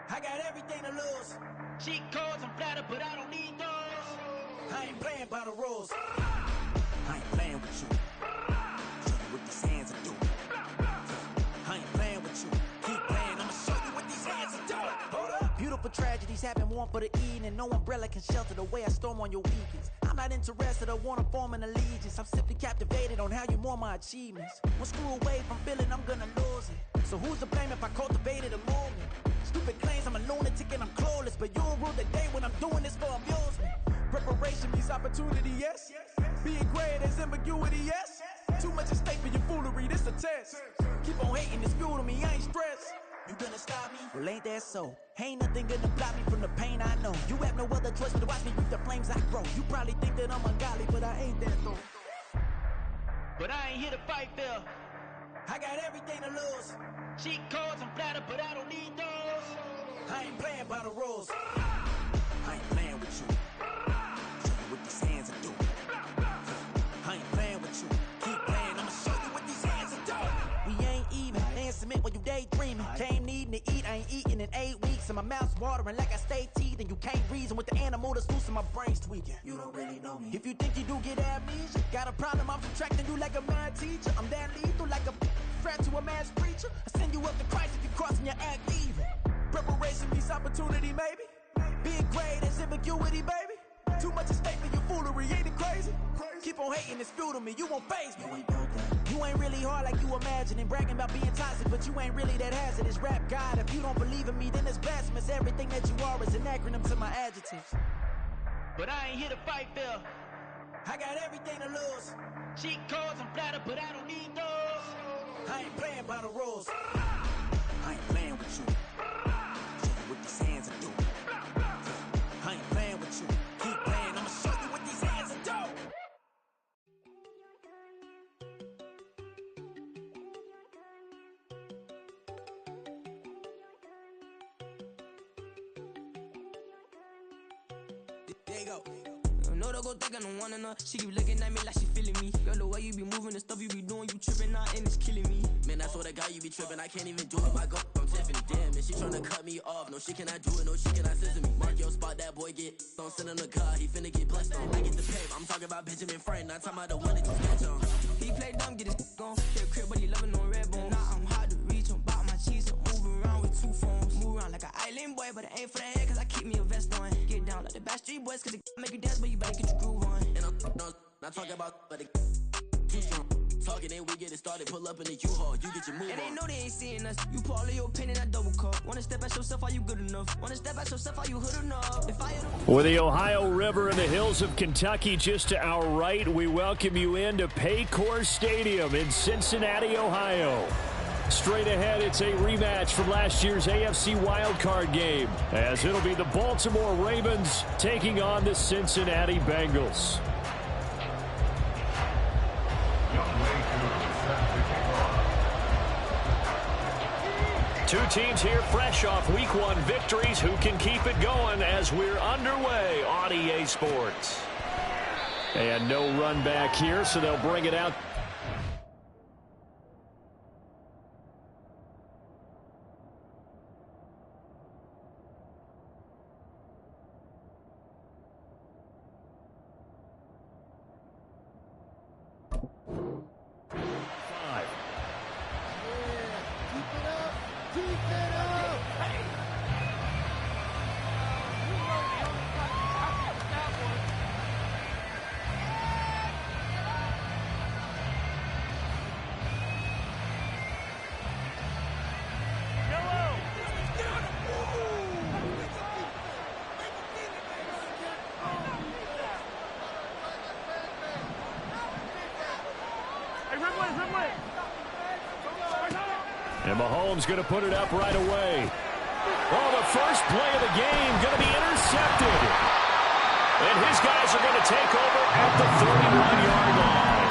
I got everything to lose. Cheat codes, I'm flattered, but I don't need those. I ain't playing by the rules. I ain't playing with you. Show you what these hands are doing. I ain't playing with you. Keep playing, I'ma show you what these hands are doing. Hold up. Beautiful tragedies happen, one for the evening. No umbrella can shelter the way I storm on your weekends. I'm not interested, I wanna form an allegiance. I'm simply captivated on how you more my achievements. One screw away from feeling I'm gonna lose it. So who's to blame if I cultivated a movement? Stupid claims I'm a lunatic and I'm clueless, but you'll rule the day when I'm doing this for amusement. Preparation means opportunity, yes. Being great is ambiguity, yes. Too much at stake for your foolery, this a test. Keep on hating, it's fuel to me, I ain't stressed. You gonna stop me? Well, ain't that so? Ain't nothing gonna block me from the pain I know. You have no other choice but to watch me reap the flames I grow. You probably think that I'm ungodly, but I ain't that though. But I ain't here to fight fair. I got everything to lose. Cheat codes, I'm flattered, but I don't need those. I ain't playing by the rules. I ain't playing with you. Show you what these hands are doing. I ain't playing with you. Keep playing, I'ma show you what these hands are doing. We ain't even. They ain't submit when you daydreaming. Came needing to eat, I ain't eating in 8 weeks. And my mouth's watering like I stay teething. You can't reason with the animal that's loose and my brain's tweaking. You don't really know me. If you think you do get amnesia, got a problem, I'm subtracting you like a mad teacher. I'm that lethal like a threat to a mass preacher. I send you up to Christ if you crossing your act evil. Preparation means opportunity, maybe. Being great is ambiguity, baby. Too much at stake for your foolery, ain't it crazy? Keep on hating, it's fuel to me, you won't faze me. You ain't really hard like you imagining. Bragging about being toxic, but you ain't really that hazardous. Rap God, if you don't believe in me, then it's blasphemous. Everything that you are is an acronym to my adjectives. But I ain't here to fight fair. I got everything to lose. Cheat codes, I'm flattered, but I don't need those. I ain't playing by the rules. I ain't playing with you. Show you what these hands are doing. I ain't playing with you. Keep playing, I'ma show you what these hands are doing. There you go. No, don't go think I don't want enough. She keep looking at me like she feeling me. Girl, the way you be moving, the stuff you be doing, you tripping out and it's killing me. Man, I swear to God, you be tripping. I can't even do it. My go from Tiffany. Damn, and she tryna cut me off. No, she cannot do it. No, she cannot scissor me. Mark your spot, that boy get. Don't send him the car. He finna get blessed on. I get the paper. I'm talking about Benjamin Franklin. Not talking about the one that you sketch on. He play dumb, get his gone. Hit crib, but he loving on red bone. Now I'm hard to reach. I'm bout my cheese. I'm moving around with 2 phones. Move around like an island boy, but it ain't for the head, cause I keep me a vest on. Get down like the Backstreet Boys, cause it make you dance, but you better get your groove on. And I'm not talking about, but it too strong. Talking and we get it started. Pull up in the U-Haul. You get your move And on. they know they ain't seeing us. You pull all your opinion, I double cup. Wanna step at yourself, are you good enough? Wanna step at yourself, are you hood enough? If I With the Ohio River and the hills of Kentucky just to our right, we welcome you into Paycor Stadium in Cincinnati, Ohio. Straight ahead, it's a rematch from last year's AFC wildcard game, as it'll be the Baltimore Ravens taking on the Cincinnati Bengals. Two teams here fresh off Week 1 victories. Who can keep it going as we're underway on EA Sports? And no run back here, so they'll bring it out. And Mahomes going to put it up right away. Oh, the first play of the game going to be intercepted. And his guys are going to take over at the 31-yard line.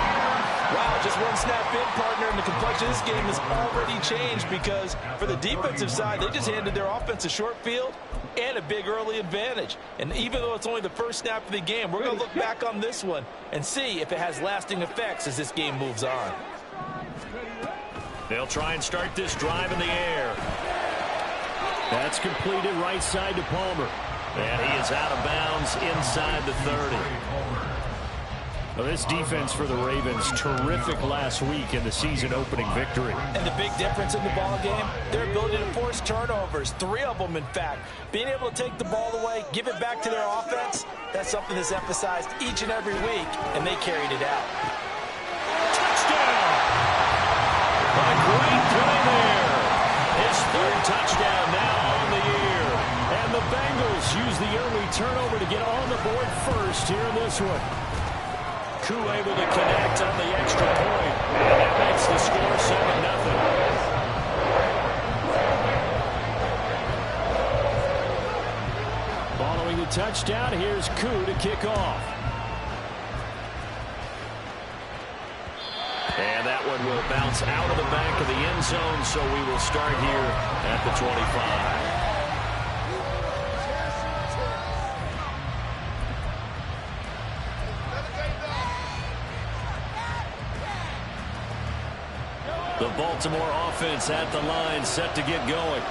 Wow, just one snap in, partner, and the complexion of this game has already changed because for the defensive side, they just handed their offense a short field and a big early advantage. And even though it's only the first snap of the game, we're going to look back on this one and see if it has lasting effects as this game moves on. They'll try and start this drive in the air. That's completed right side to Palmer. And he is out of bounds inside the 30. Well, this defense for the Ravens, terrific last week in the season opening victory. And the big difference in the ball game, their ability to force turnovers, 3 of them in fact. Being able to take the ball away, give it back to their offense, that's something that's emphasized each and every week, and they carried it out. Touchdown! A great play there. His 3rd touchdown now on the year. And the Bengals use the early turnover to get on the board first here in this one. Koo able to connect on the extra point. And that makes the score 7-0. Following the touchdown, here's Koo to kick off. And that one will bounce out of the back of the end zone, so we will start here at the 25. The Baltimore offense at the line, set to get going.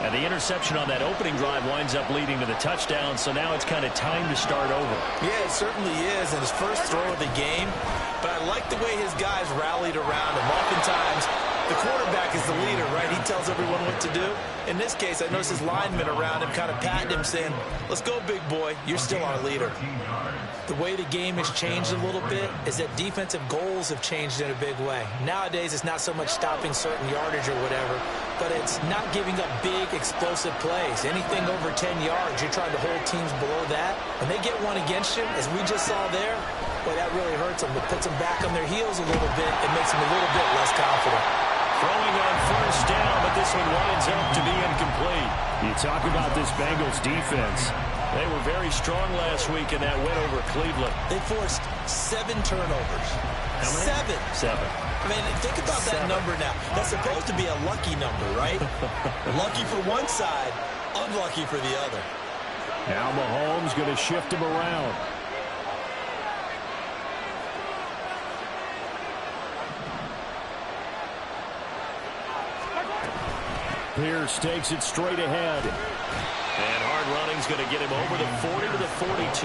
And the interception on that opening drive winds up leading to the touchdown, so now it's kind of time to start over. Yeah, it certainly is, and his first throw of the game. But I like the way his guys rallied around him. Oftentimes, the quarterback is the leader, right? He tells everyone what to do. In this case, I noticed his linemen around him kind of patting him, saying, let's go, big boy. You're still our leader. The way the game has changed a little bit is that defensive goals have changed in a big way. Nowadays, it's not so much stopping certain yardage or whatever, but it's not giving up big, explosive plays. Anything over 10 yards, you're trying to hold teams below that. When they get one against you, as we just saw there, boy, that really hurts them. It puts them back on their heels a little bit. It makes them a little bit less confident. Throwing on first down, but this one winds up to be incomplete. You talk about this Bengals defense. They were very strong last week in that win over Cleveland. They forced 7 turnovers. How many? 7. I mean, think about that number now. That's supposed to be a lucky number, right? Lucky for one side, unlucky for the other. Now Mahomes going to shift him around. Pierce takes it straight ahead. And hard running's going to get him over the 40 to the 42.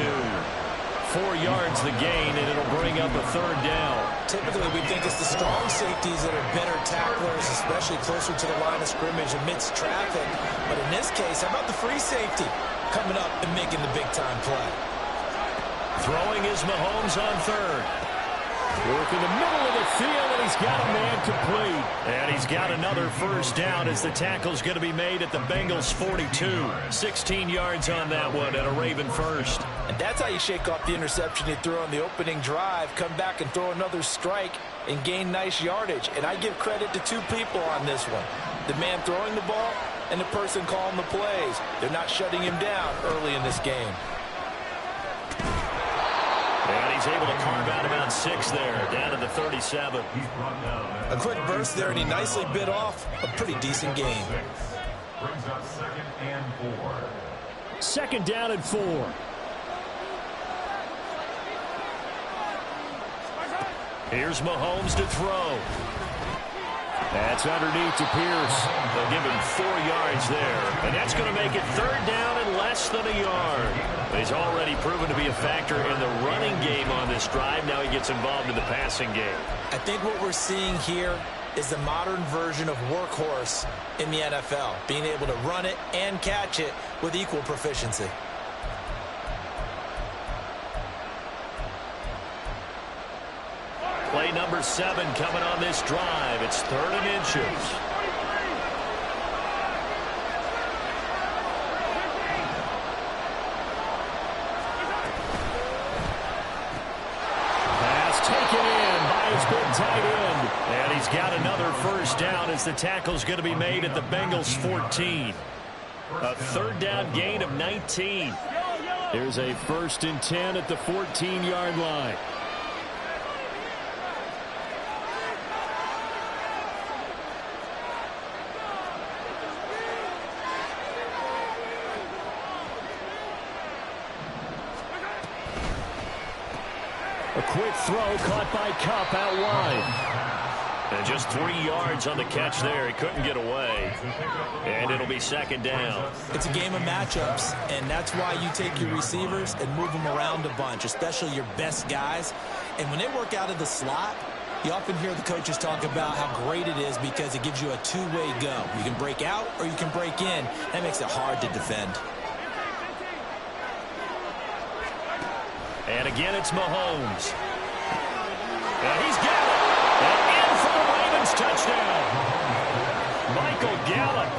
4 yards the gain, and it'll bring up a 3rd down. Typically, we think it's the strong safeties that are better tacklers, especially closer to the line of scrimmage amidst traffic. But in this case, how about the free safety coming up and making the big-time play? Throwing is Mahomes on 3rd. Work in the middle of the field, and he's got a man complete. And he's got another 1st down as the tackle's going to be made at the Bengals 42. 16 yards on that one and a Raven 1st. And that's how you shake off the interception you threw on the opening drive, come back and throw another strike and gain nice yardage. And I give credit to 2 people on this one. The man throwing the ball and the person calling the plays. They're not shutting him down early in this game. And he's able to carve out about 6 there, down to the 37. A quick burst there, and he nicely bit off a pretty decent game. Brings up 2nd and 4. 2nd down and 4. Here's Mahomes to throw. That's underneath to Pierce. They'll give him 4 yards there. And that's going to make it 3rd down and less than a yard. He's already proven to be a factor in the running game on this drive. Now he gets involved in the passing game. I think what we're seeing here is the modern version of workhorse in the NFL, being able to run it and catch it with equal proficiency. Play number 7 coming on this drive. It's 3rd and inches. Pass taken in by his big tight end. And he's got another 1st down as the tackle's going to be made at the Bengals 14. A 3rd down gain of 19. Here's a 1st and 10 at the 14-yard line. A quick throw caught by Kupp out wide. And just 3 yards on the catch there. He couldn't get away. And it'll be second down. It's a game of matchups, and that's why you take your receivers and move them around a bunch, especially your best guys. And when they work out of the slot, you often hear the coaches talk about how great it is because it gives you a two-way go. You can break out or you can break in. That makes it hard to defend. And again, it's Mahomes. And he's got it. And in for the Ravens touchdown. Michael Gallup,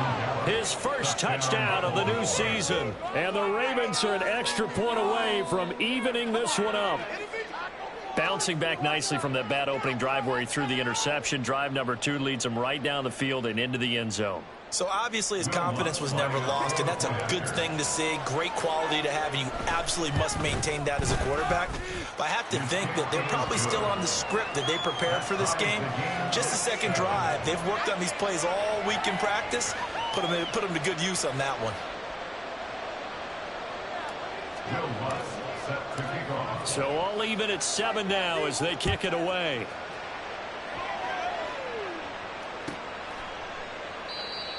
his first touchdown of the new season. And the Ravens are an extra point away from evening this one up. Bouncing back nicely from that bad opening drive where he threw the interception. Drive number 2 leads him right down the field and into the end zone. So obviously his confidence was never lost, and that's a good thing to see. Great quality to have, and you absolutely must maintain that as a quarterback. But I have to think that they're probably still on the script that they prepared for this game. Just the second drive, they've worked on these plays all week in practice. Put them to good use on that one. So all even at 7 now as they kick it away.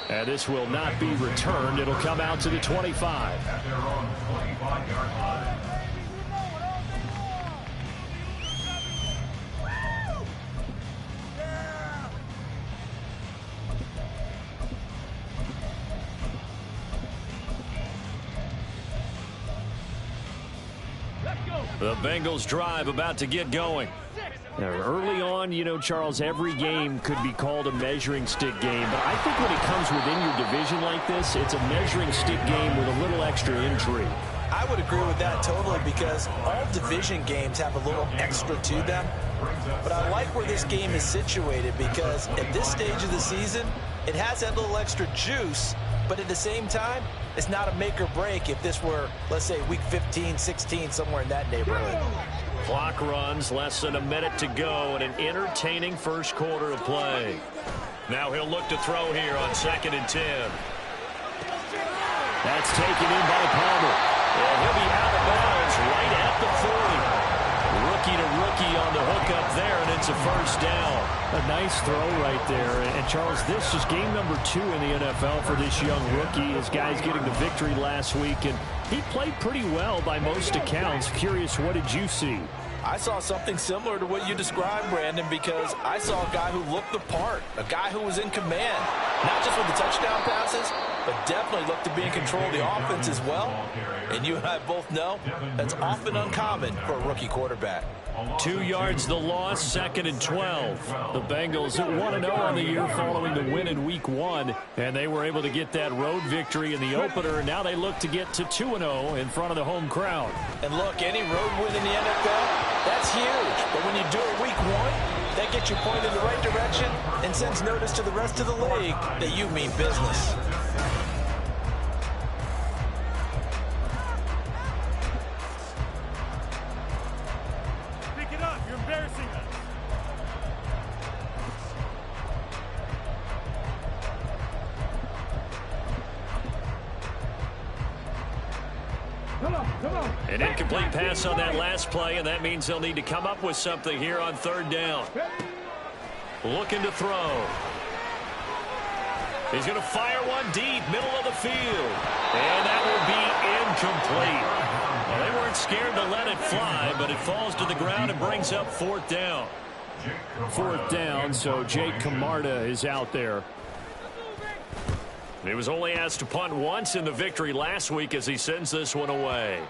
And this will not be returned. It'll come out to the 25. At their own 25-yard line. The Bengals drive about to get going. Now, early on, you know, Charles, every game could be called a measuring stick game. But I think when it comes within your division like this, it's a measuring stick game with a little extra intrigue. I would agree with that totally because all division games have a little extra to them. But I like where this game is situated because at this stage of the season, it has that little extra juice. But at the same time, it's not a make or break if this were, let's say, week 15, 16, somewhere in that neighborhood. Clock runs, less than a minute to go, and an entertaining first quarter of play. Now he'll look to throw here on 2nd and 10. That's taken in by Palmer. And he'll be out of bounds right at the 40. Rookie to rookie on the hook up there, and it's a first down. A nice throw right there. And Charles, this is game number 2 in the NFL for this young rookie. His guys getting the victory last week, and he played pretty well by most accounts. Curious, what did you see? I saw something similar to what you described, Brandon, because I saw a guy who looked the part, a guy who was in command, not just with the touchdown passes, but definitely looked to be in control of the offense as well. And you and I both know that's often uncommon for a rookie quarterback. 2 yards the loss, 2nd and 12. The Bengals at 1-0 on the year following the win in week 1, and they were able to get that road victory in the opener, and now they look to get to 2-0 in front of the home crowd. And look, any road win in the NFL, that's huge. But when you do it week 1, that gets you pointed in the right direction and sends notice to the rest of the league that you mean business. An incomplete pass on that last play, and that means they'll need to come up with something here on 3rd down. Looking to throw. He's going to fire one deep, middle of the field. And that will be incomplete. Well, they weren't scared to let it fly, but it falls to the ground and brings up 4th down. 4th down, so Jake Camarda is out there. He was only asked to punt once in the victory last week as he sends this one away.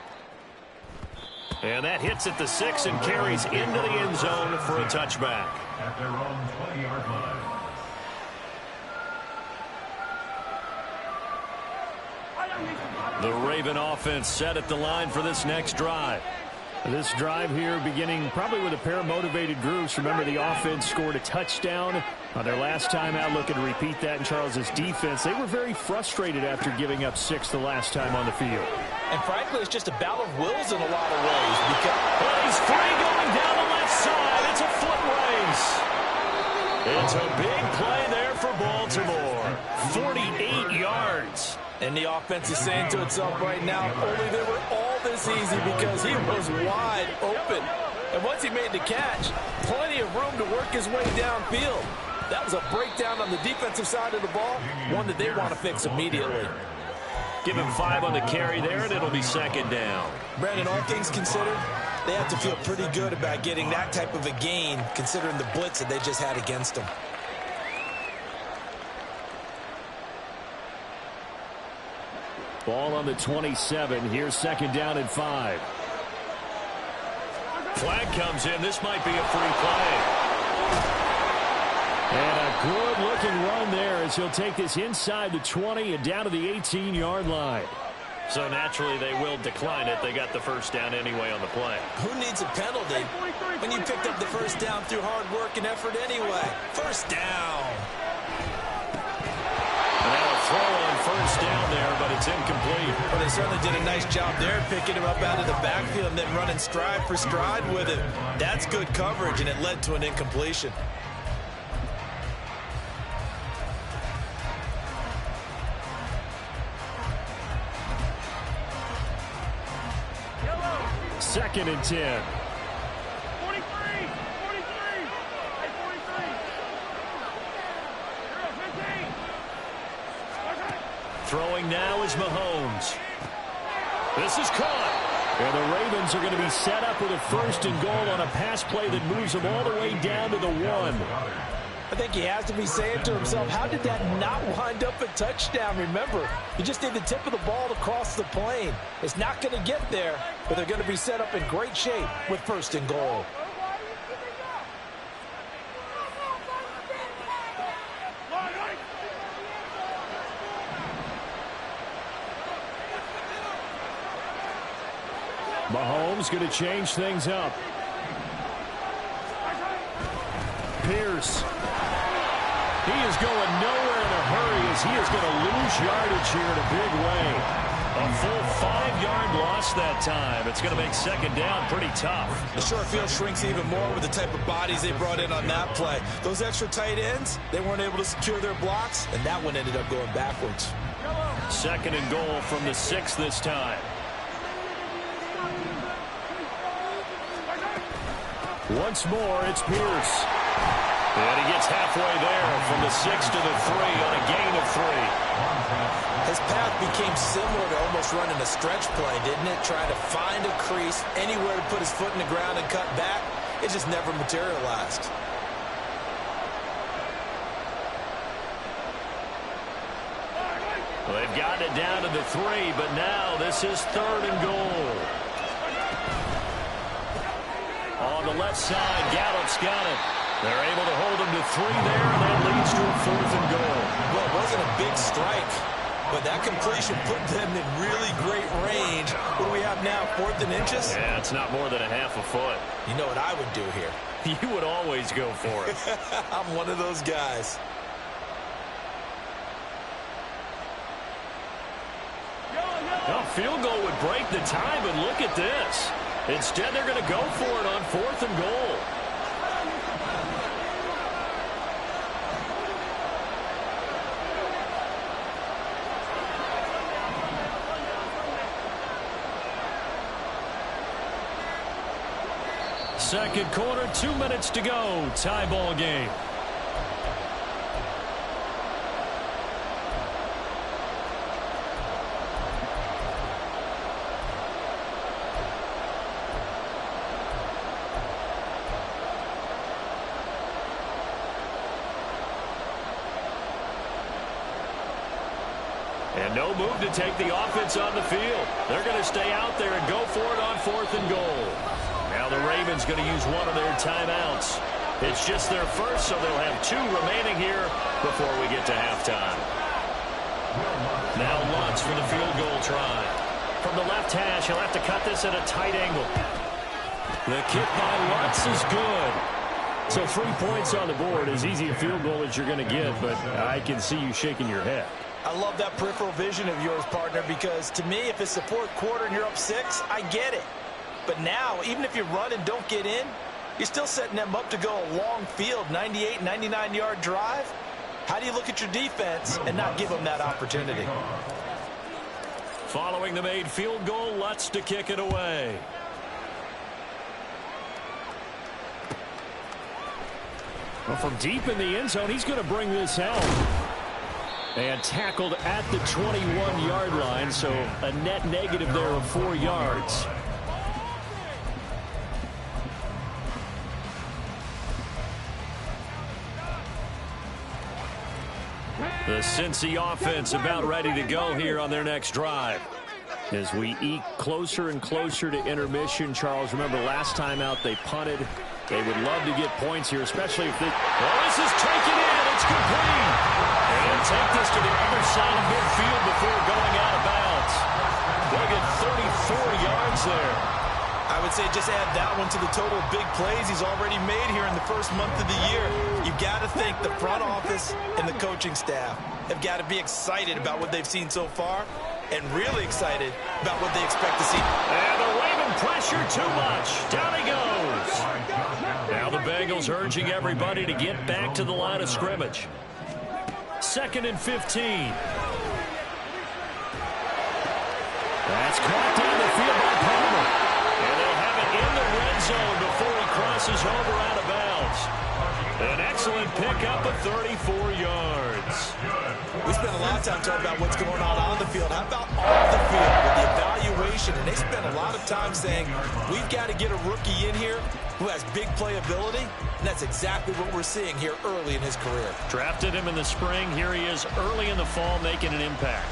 And that hits at the 6 and carries into the end zone for a touchback. At their own 20-yard line. The Raven offense set at the line for this next drive. This drive here beginning probably with a pair of motivated groups. Remember, the offense scored a touchdown on their last time out. Looking to repeat that in Charles's defense. They were very frustrated after giving up 6 the last time on the field. And frankly, it's just a battle of wills in a lot of ways. Because he's free going down the left side. It's a foot race. It's a big play there for Baltimore. 48 yards. And the offense is saying to itself right now, only they were all this easy because he was wide open. And once he made the catch, plenty of room to work his way downfield. That was a breakdown on the defensive side of the ball, one that they want to fix immediately. Give him 5 on the carry there, and it'll be second down. Brandon, all things considered, they have to feel pretty good about getting that type of a gain, considering the blitz that they just had against them. Ball on the 27. Here's second down and 5. Flag comes in. This might be a free play. And a good-looking run there as he'll take this inside the 20 and down to the 18-yard line. So naturally they will decline it. They got the first down anyway on the play. Who needs a penalty when you picked up the first down through hard work and effort anyway? First down. Now a throw on first down there, but it's incomplete. Well, they certainly did a nice job there picking him up out of the backfield and then running stride for stride with him. That's good coverage, and it led to an incompletion. Second and 10. 43. Throwing now is Mahomes. This is caught. And the Ravens are going to be set up with a first and goal on a pass play that moves them all the way down to the 1. I think he has to be saying to himself, how did that not wind up a touchdown? Remember, he just did the tip of the ball to cross the plane. It's not going to get there, but they're going to be set up in great shape with first and goal. Mahomes going to change things up. Pierce. He is going nowhere in a hurry as he is going to lose yardage here in a big way. A full 5-yard loss that time. It's going to make second down pretty tough. The short field shrinks even more with the type of bodies they brought in on that play. Those extra tight ends, they weren't able to secure their blocks, and that one ended up going backwards. Second and goal from the 6 this time. Once more, it's Pierce. And he gets halfway there from the 6 to the 3 on a gain of 3. His path became similar to almost running a stretch play, didn't it? Trying to find a crease, anywhere to put his foot in the ground and cut back. It just never materialized. Well, they've gotten it down to the 3, but now this is third and goal. On the left side, Gallup's got it. They're able to hold him to 3 there, and that leads to a fourth and goal. Well, it wasn't a big strike, but that completion put them in really great range. What do we have now, 4th and inches? Yeah, it's not more than a half a foot. You know what I would do here? You would always go for it. I'm one of those guys. A field goal would break the tie, but look at this. Instead, they're going to go for it on 4th and goal. Second quarter, 2 minutes to go. Tie ball game. And no move to take the offense on the field. They're going to stay out there and go for it on 4th and goal. Now the Ravens going to use one of their timeouts. It's just their first, so they'll have 2 remaining here before we get to halftime. Now Lutz for the field goal try. From the left hash, he'll have to cut this at a tight angle. The kick by Lutz is good. So 3 points on the board, as easy a field goal as you're going to get, but I can see you shaking your head. I love that peripheral vision of yours, partner, because to me, if it's the 4th quarter and you're up 6, I get it. But now, even if you run and don't get in, you're still setting them up to go a long field, 98, 99-yard drive. How do you look at your defense and not give them that opportunity? Following the made field goal, Lutz to kick it away. Well, from deep in the end zone, he's going to bring this out. And tackled at the 21-yard line, so a net negative there of 4 yards. The Cincy offense about ready to go here on their next drive. As we eke closer and closer to intermission, Charles, remember last time out they punted. They would love to get points here, especially if they... Well, this is taken in. It's complete. And take this to the other side of midfield before going out of bounds. They'll get 34 yards there. I would say just add that one to the total of big plays he's already made here in the first month of the year. You've got to think the front office and the coaching staff have got to be excited about what they've seen so far and really excited about what they expect to see. And the Raven pressure too much. Down he goes. Now the Bengals urging everybody to get back to the line of scrimmage. 2nd and 15. That's caught down the field by Palmer. And they'll have it in the red zone before he crosses over out of bounds. An excellent pickup of 34 yards. We spent a lot of time talking about what's going on the field. How about off the field with the evaluation? And they spent a lot of time saying, we've got to get a rookie in here who has big playability. And that's exactly what we're seeing here early in his career. Drafted him in the spring. Here he is early in the fall making an impact.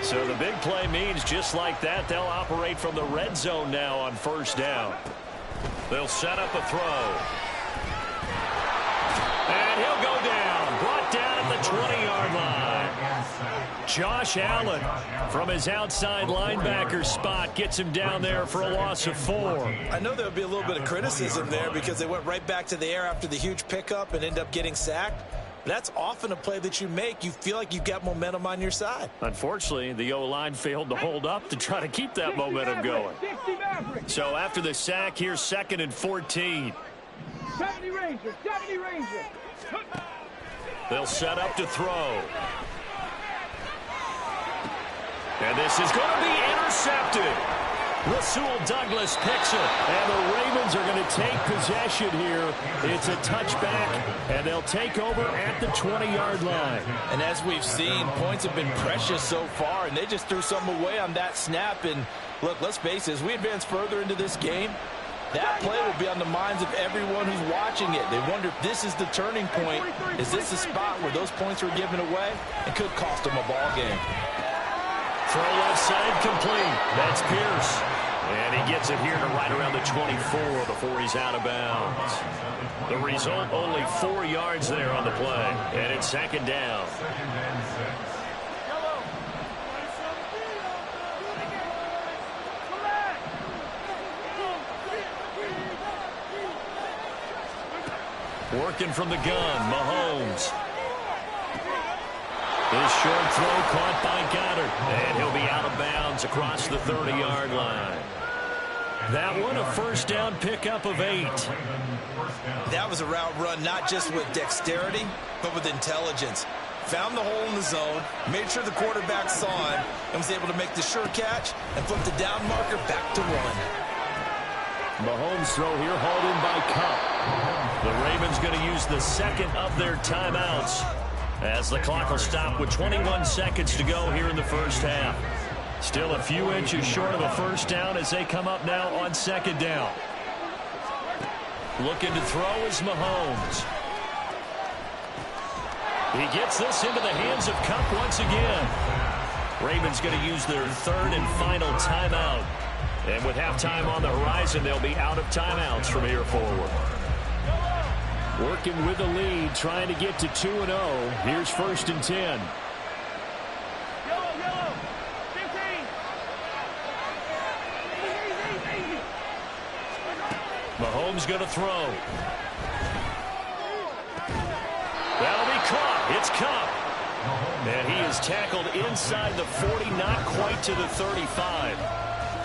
So the big play means just like that, they'll operate from the red zone now on 1st down. They'll set up a throw. And he'll go down. Brought down at the 20-yard line. Josh Allen from his outside linebacker spot gets him down there for a loss of 4. I know there'll be a little bit of criticism there because they went right back to the air after the huge pickup and end up getting sacked. That's often a play that you make. You feel like you've got momentum on your side. Unfortunately, the O-line failed to hold up to try to keep that momentum going. So after the sack, here's 2nd and 14. 70 Ranger, 70 Ranger. They'll set up to throw. And this is going to be intercepted. Rasul Douglas picks it, and the Ravens are going to take possession here. It's a touchback, and they'll take over at the 20-yard line. And as we've seen, points have been precious so far, and they just threw something away on that snap. And look, let's face it, as we advance further into this game, that play will be on the minds of everyone who's watching it. They wonder if this is the turning point. Is this the spot where those points were given away? It could cost them a ball game. Throw left side complete. That's Pierce. And he gets it here to right around the 24 before he's out of bounds. The result, only 4 yards there on the play. And it's 2nd down. Working from the gun, Mahomes. His short throw caught by Goddard. And he'll be out of bounds across the 30-yard line. That one, a 1st down pickup of 8. That was a route run not just with dexterity, but with intelligence. Found the hole in the zone, made sure the quarterback saw him, and was able to make the sure catch and flip the down marker back to 1. Mahomes' throw here hauled in by Cup. The Ravens going to use the 2nd of their timeouts as the clock will stop with 21 seconds to go here in the 1st half. Still a few inches short of a 1st down as they come up now on 2nd down. Looking to throw is Mahomes. He gets this into the hands of Cup once again. Ravens going to use their 3rd and final timeout. And with halftime on the horizon, they'll be out of timeouts from here forward. Working with the lead, trying to get to 2-0. Here's 1st and 10. Yellow, 15. Mahomes going to throw. That'll be caught. It's Cup. And he is tackled inside the 40, not quite to the 35.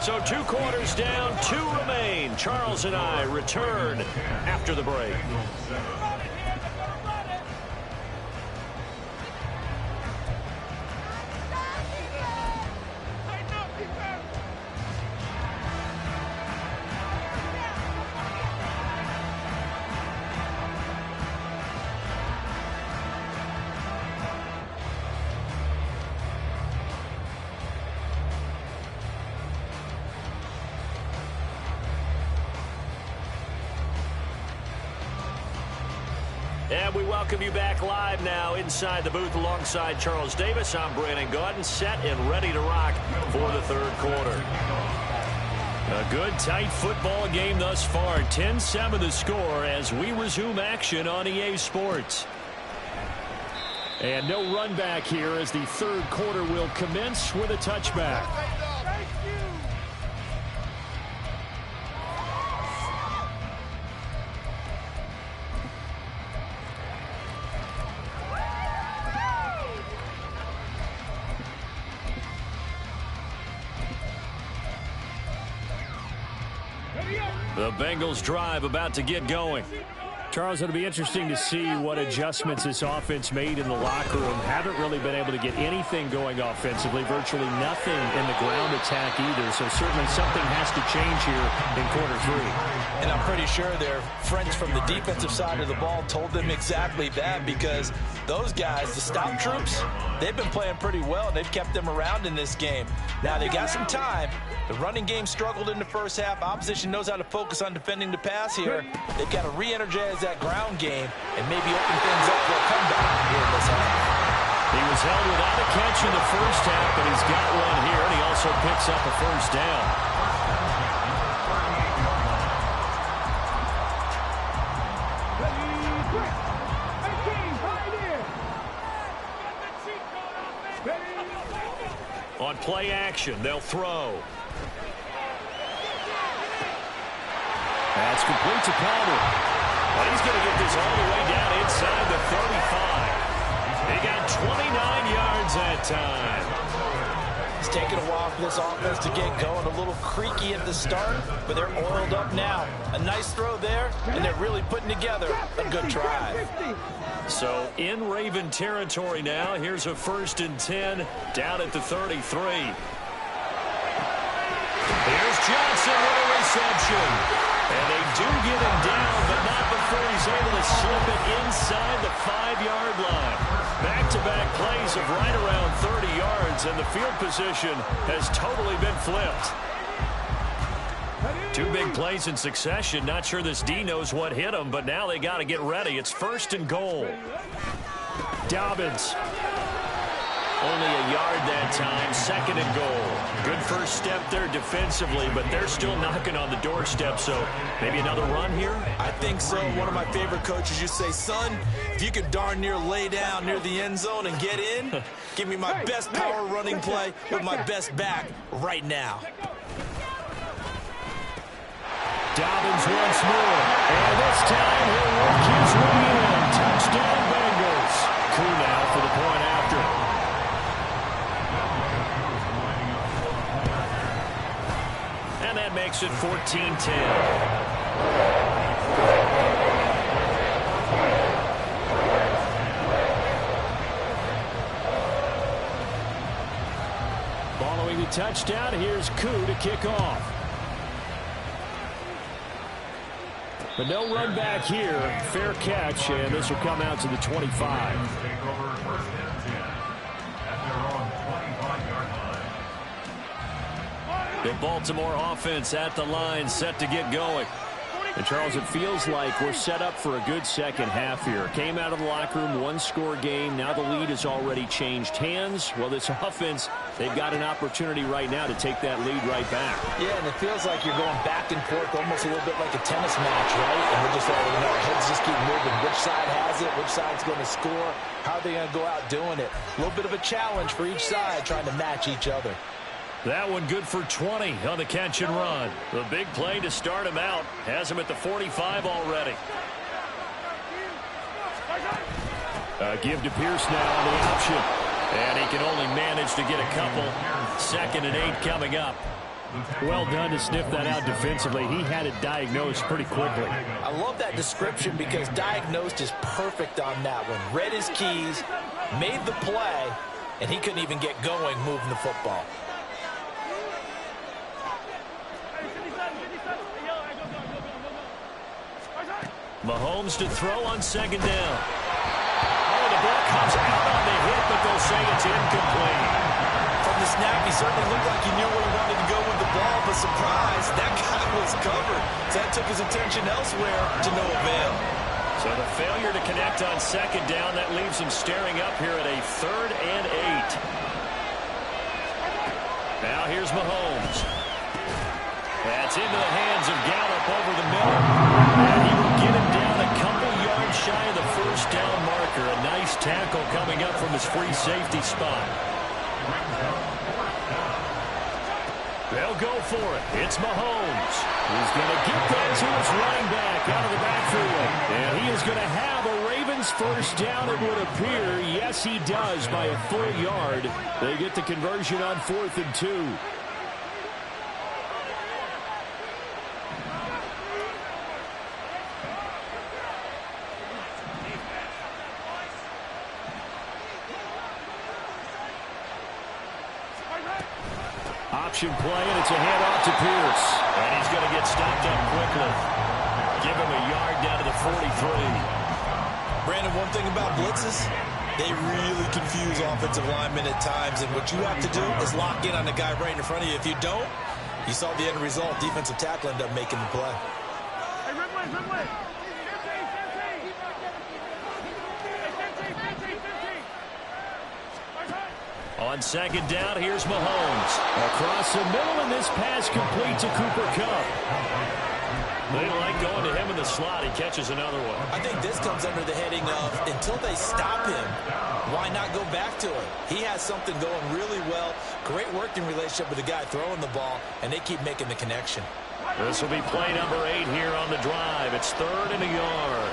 So 2 quarters down, 2 remain. Charles and I return after the break. And we welcome you back live now inside the booth alongside Charles Davis. I'm Brandon Gaudin, set and ready to rock for the third quarter. A good, tight football game thus far. 10-7 the score as we resume action on EA Sports. And no run back here as the third quarter will commence with a touchback. The Bengals drive about to get going. Charles, it'll be interesting to see what adjustments this offense made in the locker room. Haven't really been able to get anything going offensively, virtually nothing in the ground attack either. So certainly something has to change here in quarter three. And I'm pretty sure their friends from the defensive side of the ball told them exactly that, because those guys, the stop troops, they've been playing pretty well. They've kept them around in this game. Now they got some time. The running game struggled in the first half. Opposition knows how to focus on defending the pass here. They've got to re-energize that ground game and maybe open things up for a comeback here in this half. He was held without a catch in the first half, but he's got one here, and he also picks up a first down. On play action, they'll throw. That's complete to Palmer. Well, he's going to get this all the way down inside the 35. He got 29 yards that time. It's taken a while for this offense to get going. A little creaky at the start, but they're oiled up now. A nice throw there, and they're really putting together a good drive. So in Raven territory now. Here's a 1st and 10 down at the 33. Here's Johnson with a reception. And they do get him down, but not before he's able to slip it inside the 5-yard line. Back-to-back plays of right around 30 yards, and the field position has totally been flipped. 2 big plays in succession. Not sure this D knows what hit him, but now they got to get ready. It's 1st and goal. Dobbins. Only a yard that time. 2nd and goal. Good first step there defensively, but they're still knocking on the doorstep, so maybe another run here? I think so. One of my favorite coaches used to say, son, if you could darn near lay down near the end zone and get in, give me my best power running play with my best back right now. Dobbins once more, and this time he'll work his way in. Touchdown Bengals. Koo now for the point after. And that makes it 14-10. Following the touchdown, here's Koo to kick off. But no run back here. Fair catch, and this will come out to the 25. The Baltimore offense at the line, set to get going. And Charles, it feels like we're set up for a good second half here. Came out of the locker room, 1-score game. Now the lead has already changed hands. Well, this offense, they've got an opportunity right now to take that lead right back. Yeah, and it feels like you're going back and forth, almost a little bit like a tennis match, right? And we're just, our heads just keep moving. Which side has it? Which side's going to score? How are they going to go out doing it? A little bit of a challenge for each side, trying to match each other. That one good for 20 on the catch and run. The big play to start him out. Has him at the 45 already. Give to Pierce now on the option. And he can only manage to get a couple. 2nd and 8 coming up. Well done to sniff that out defensively. He had it diagnosed pretty quickly. I love that description because diagnosed is perfect on that one. Read his keys, made the play, and he couldn't even get going moving the football. Mahomes to throw on 2nd down. Oh, the ball comes out on the hit, but they'll say it's incomplete. From the snap, he certainly looked like he knew where he wanted to go with the ball, but surprise, that guy was covered. So that took his attention elsewhere to no avail. So the failure to connect on second down, that leaves him staring up here at a 3rd and 8. Now here's Mahomes. That's into the hands of Gallup over the middle. And he will get him down a couple yards shy of the first down marker. A nice tackle coming up from his free safety spot. They'll go for it. It's Mahomes. He's going to get that to his running back out of the backfield. And he is going to have a Ravens first down, it would appear. Yes, he does by a full yard. They get the conversion on 4th and 2. Option play, and it's a handoff to Pierce. And he's going to get stopped up quickly. Give him a yard down to the 43. Brandon, one thing about blitzes, they really confuse offensive linemen at times. And what you have to do is lock in on the guy right in front of you. If you don't, you saw the end result. Defensive tackle ended up making the play. Hey, red way. 15. On second down, here's Mahomes. Across the middle, and this pass complete to Cooper Kupp. They like going to him in the slot. He catches another one. I think this comes under the heading of, until they stop him, why not go back to it? He has something going really well. Great working relationship with the guy throwing the ball, and they keep making the connection. This will be play number 8 here on the drive. It's 3rd and a yard.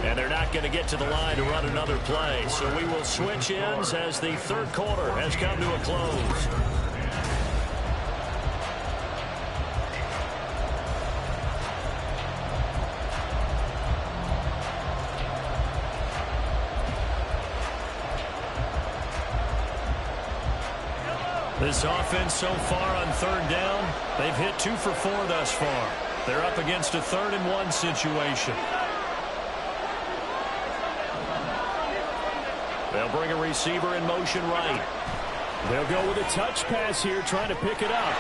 And they're not going to get to the line to run another play. So we will switch ends as the 3rd quarter has come to a close. This offense so far on 3rd down, they've hit 2 for 4 thus far. They're up against a 3rd and 1 situation. They'll bring a receiver in motion right. They'll go with a touch pass here, trying to pick it up.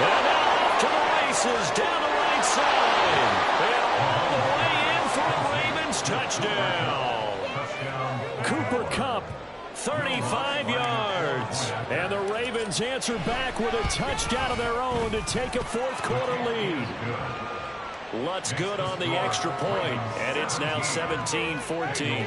And now off to the races, down the right side. And all the way in for a Ravens touchdown. Cooper Kupp, 35 yards. And the Ravens answer back with a touchdown of their own to take a 4th quarter lead. Lutz good on the extra point, and it's now 17-14.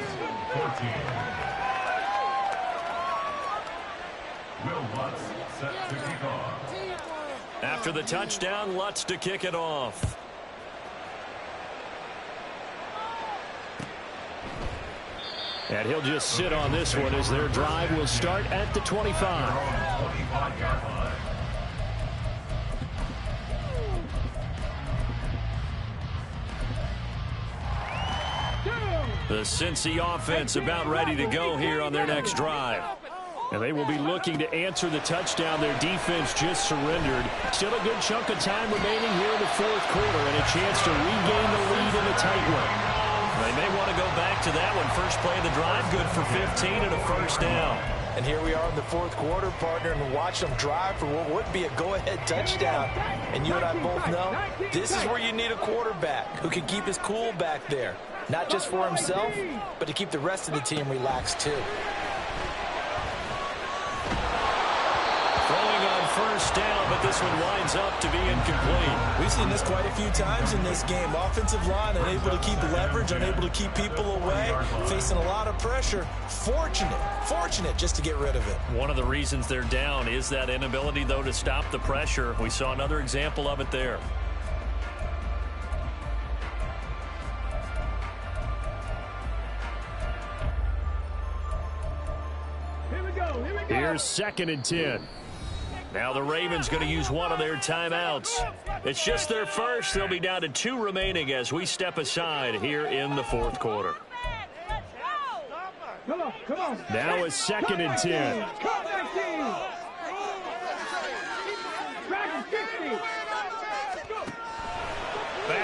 After the touchdown, Lutz to kick it off. And he'll just sit on this one as their drive will start at the 25. The Cincy offense about ready to go here on their next drive. And they will be looking to answer the touchdown their defense just surrendered. Still a good chunk of time remaining here in the 4th quarter and a chance to regain the lead in a tight one. They may want to go back to that one. First play of the drive, good for 15 and a first down. And here we are in the 4th quarter, partner, and watch them drive for what would be a go-ahead touchdown. And you and I both know this is where you need a quarterback who can keep his cool back there. Not just for himself, but to keep the rest of the team relaxed too. Throwing on first down, but this one winds up to be incomplete. We've seen this quite a few times in this game. Offensive line unable to keep leverage, unable to keep people away, facing a lot of pressure. Fortunate just to get rid of it. One of the reasons they're down is that inability, though, to stop the pressure. We saw another example of it there. Here's 2nd and 10. Now the Ravens going to use one of their timeouts. It's just their first. They'll be down to 2 remaining as we step aside here in the 4th quarter. Come on. Now it's 2nd and 10. Come 19. Dragon 50.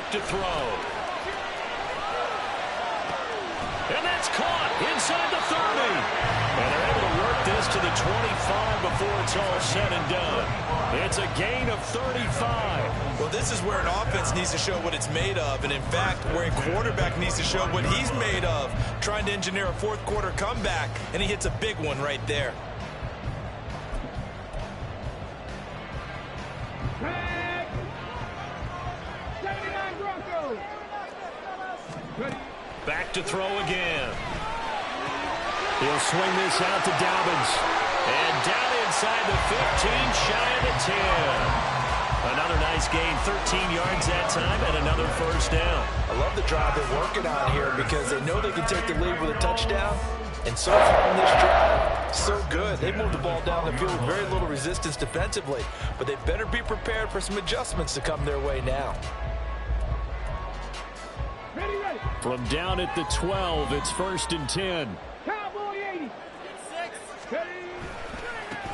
back to throw. And that's caught inside the 30. And they're able to work this to the 25 before it's all said and done. It's a gain of 35. Well, this is where an offense needs to show what it's made of. And, in fact, where a quarterback needs to show what he's made of, trying to engineer a fourth-quarter comeback. And he hits a big one right there. Back to throw again. He'll swing this out to Dobbins. And down inside the 15, shy of the 10. Another nice gain, 13 yards that time, and another first down. I love the drive they're working on here because they know they can take the lead with a touchdown. And so far in this drive, so good. They moved the ball down the field with very little resistance defensively. But they better be prepared for some adjustments to come their way now. From down at the 12, it's 1st and 10. Cowboy 80.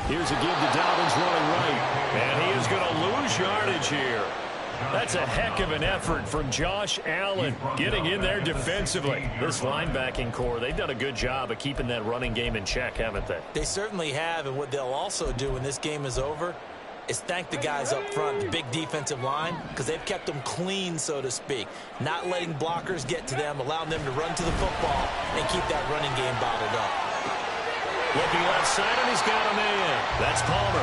Here's a give to Dobbins running right. And he is going to lose yardage here. That's a heck of an effort from Josh Allen getting in there defensively. This linebacking core, they've done a good job of keeping that running game in check, haven't they? They certainly have, and what they'll also do when this game is over is thank the guys up front, the big defensive line, because they've kept them clean, so to speak. Not letting blockers get to them, allowing them to run to the football and keep that running game bottled up. Looking left side, and he's got a man. That's Palmer.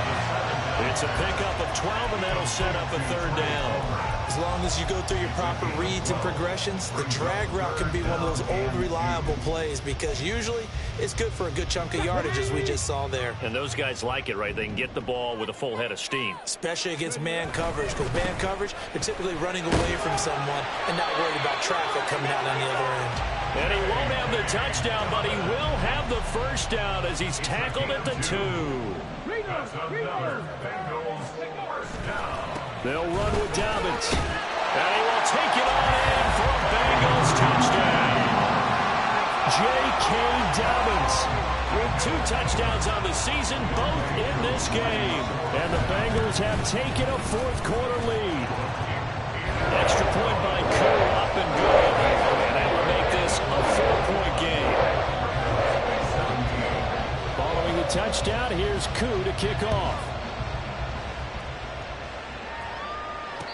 It's a pickup of 12, and that'll set up a 3rd down. As long as you go through your proper reads and progressions, the drag route can be one of those old, reliable plays because usually it's good for a good chunk of yardage, as we just saw there. And those guys like it, right? They can get the ball with a full head of steam. Especially against man coverage, because man coverage, they're typically running away from someone and not worried about traffic coming out on the other end. And he won't have the touchdown, but he will have the first down as he's tackled at the 2. They'll run with Dobbins. And he will take it on in for a Bengals touchdown. J.K. Dobbins with 2 touchdowns on the season, both in this game. And the Bengals have taken a 4th-quarter lead. Extra point by Koo, up and good. And that will make this a 4-point game. Following the touchdown, here's Koo to kick off.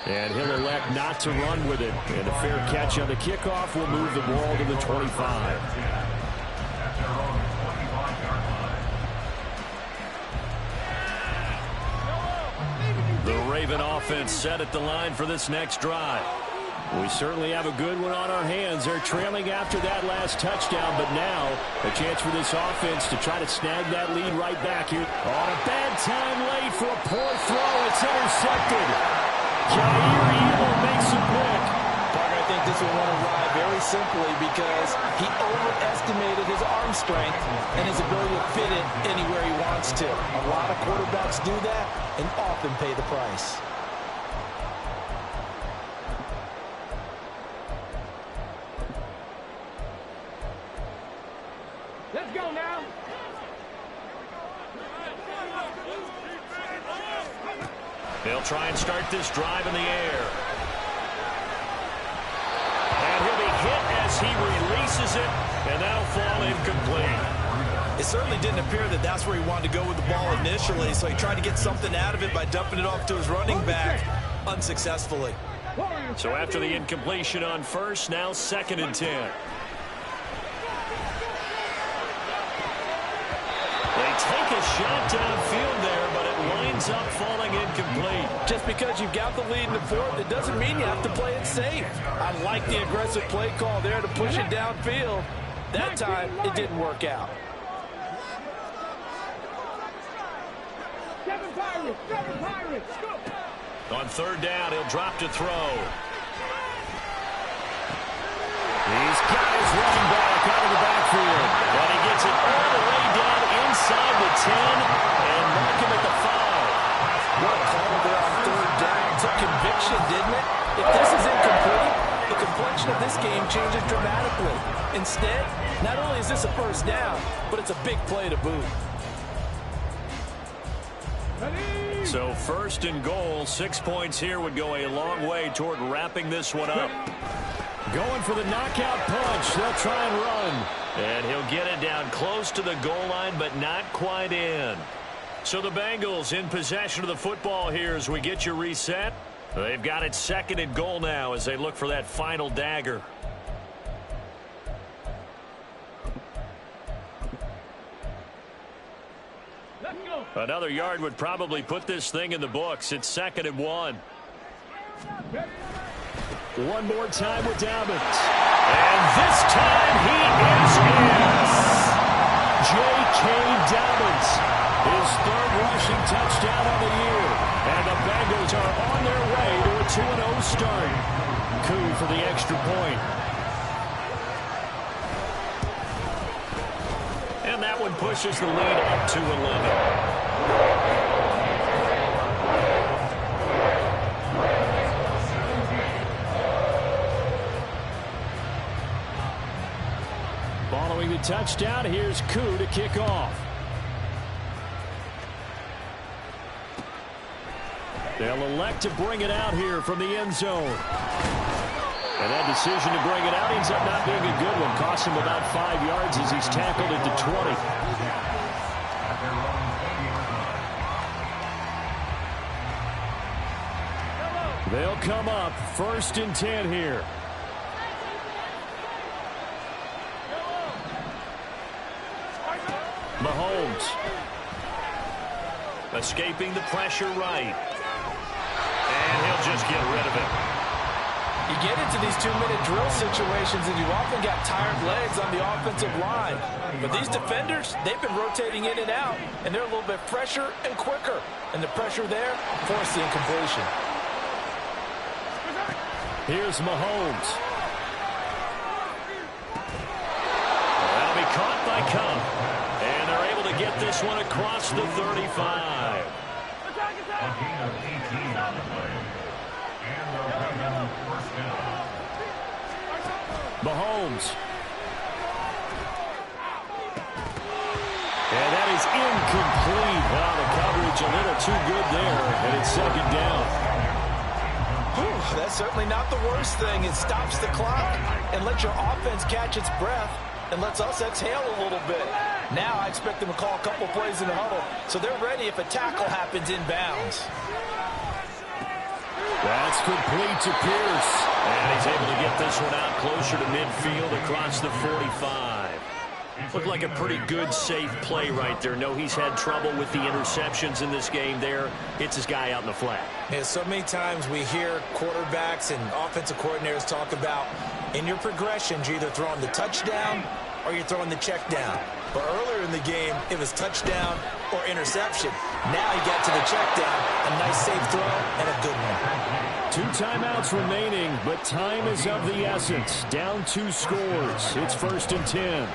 And he'll elect not to run with it. And a fair catch on the kickoff will move the ball to the 25. The Raven offense set at the line for this next drive. We certainly have a good one on our hands. They're trailing after that last touchdown, but now a chance for this offense to try to snag that lead right back here. On a bad time late for a poor throw. It's intercepted. Jair Elam makes a pick. Parker, I think this will want to ride very simply because he overestimated his arm strength and his ability to fit it anywhere he wants to. A lot of quarterbacks do that and often pay the price. Let's go now. They'll try and start this drive in the air. And he'll be hit as he releases it, and that'll fall incomplete. It certainly didn't appear that that's where he wanted to go with the ball initially, so he tried to get something out of it by dumping it off to his running back unsuccessfully. So after the incompletion on first, now 2nd and 10. They take a shot downfield there, but it winds up falling incomplete. Just because you've got the lead in the 4th, it doesn't mean you have to play it safe. I like the aggressive play call there to push it downfield. That time, it didn't work out. 7 Pirates, 7 Pirates. Go. On 3rd down, he'll drop to throw. He's got his running back out of the backfield. And he gets it all the way down inside the 10 and mark him at the 5. What a call there on 3rd down. Took conviction, didn't it? If this is incomplete, the complexion of this game changes dramatically. Instead, not only is this a 1st down, but it's a big play to boot. So first and goal, 6 points here would go a long way toward wrapping this one up. Going for the knockout punch. They'll try and run. And he'll get it down close to the goal line, but not quite in. So the Bengals in possession of the football here as we get you reset. They've got it second and goal now as they look for that final dagger. Another yard would probably put this thing in the books. It's 2nd and 1. One more time with Dobbins. And this time he is in. J.K. Dobbins. His 3rd rushing touchdown of the year. And the Bengals are on their way to a 2-0 start. Coup for the extra point. And that one pushes the lead up to 11. Following the touchdown, here's Coup to kick off. They'll elect to bring it out here from the end zone. And that decision to bring it out ends up not being a good one. Cost him about 5 yards as he's tackled at the 20. They'll come up 1st and 10 here. Mahomes. Escaping the pressure right. And he'll just get rid of it. You get into these 2-minute drill situations and you've often got tired legs on the offensive line. But these defenders, they've been rotating in and out, and they're a little bit fresher and quicker. And the pressure there forced the incompletion. Here's Mahomes. That'll be caught by Cup. And they're able to get this one across the 35. Mahomes. And that is incomplete. Wow, the coverage a little too good there, and it's 2nd down. Whew, that's certainly not the worst thing. It stops the clock and lets your offense catch its breath and lets us exhale a little bit. Now I expect them to call a couple plays in the huddle so they're ready if a tackle happens inbounds. That's complete to Pierce. And he's able to get this one out closer to midfield across the 45. Looked like a pretty good, safe play right there. No, he's had trouble with the interceptions in this game there. It's his guy out in the flat. Yeah, so many times we hear quarterbacks and offensive coordinators talk about in your progressions, you're either throwing the touchdown or you're throwing the check down. But earlier in the game, it was touchdown or interception. Now he got to the check down, a nice safe throw, and a good one. 2 timeouts remaining, but time is of the essence. Down 2 scores. It's 1st and 10.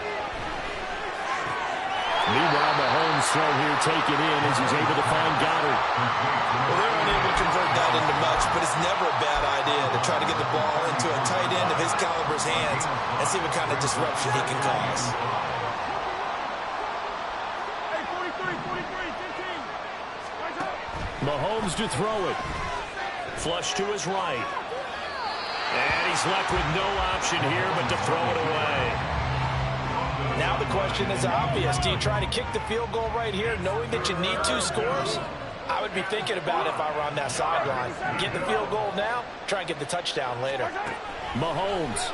Meanwhile, Mahomes' throw here taken in as he's able to find Goddard. Well, they're unable to convert that into much, but it's never a bad idea to try to get the ball into a tight end of his caliber's hands and see what kind of disruption he can cause. Mahomes to throw it. Flush to his right. And he's left with no option here but to throw it away. Now the question is obvious. Do you try to kick the field goal right here knowing that you need 2 scores? I would be thinking about it if I were on that sideline. Get the field goal now, try and get the touchdown later. Mahomes.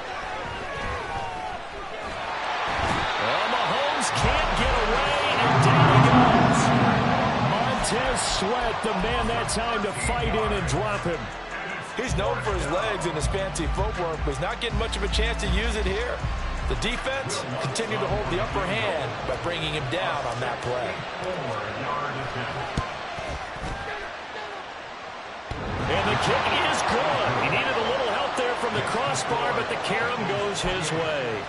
Well, Mahomes can't get away, and down he goes. Montez Sweat, the man that time to fight in and drop him. He's known for his legs and his fancy footwork, but he's not getting much of a chance to use it here. The defense continued to hold the upper hand by bringing him down on that play. And the kick is good. He needed a little help there from the crossbar, but the carom goes his way.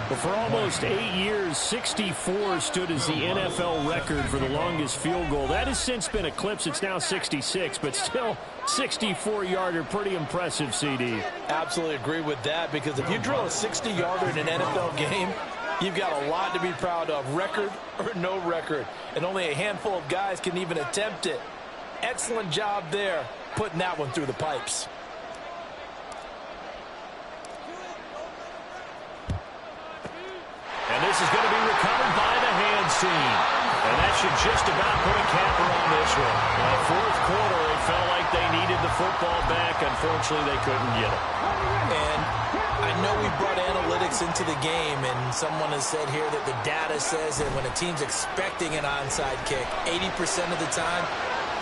But for almost 8 years, 64 stood as the NFL record for the longest field goal. That has since been eclipsed. It's now 66, but still 64-yarder. Pretty impressive, CD. Absolutely agree with that, because if you drill a 60-yarder in an NFL game, you've got a lot to be proud of, record or no record. And only a handful of guys can even attempt it. excellent job there putting that one through the pipes. And this is going to be recovered by the hands team. And that should just about put a capper on this one. Fourth quarter, it felt like they needed the football back. Unfortunately, they couldn't get it. And I know we brought analytics into the game, and someone has said here that the data says that when a team's expecting an onside kick, 80% of the time,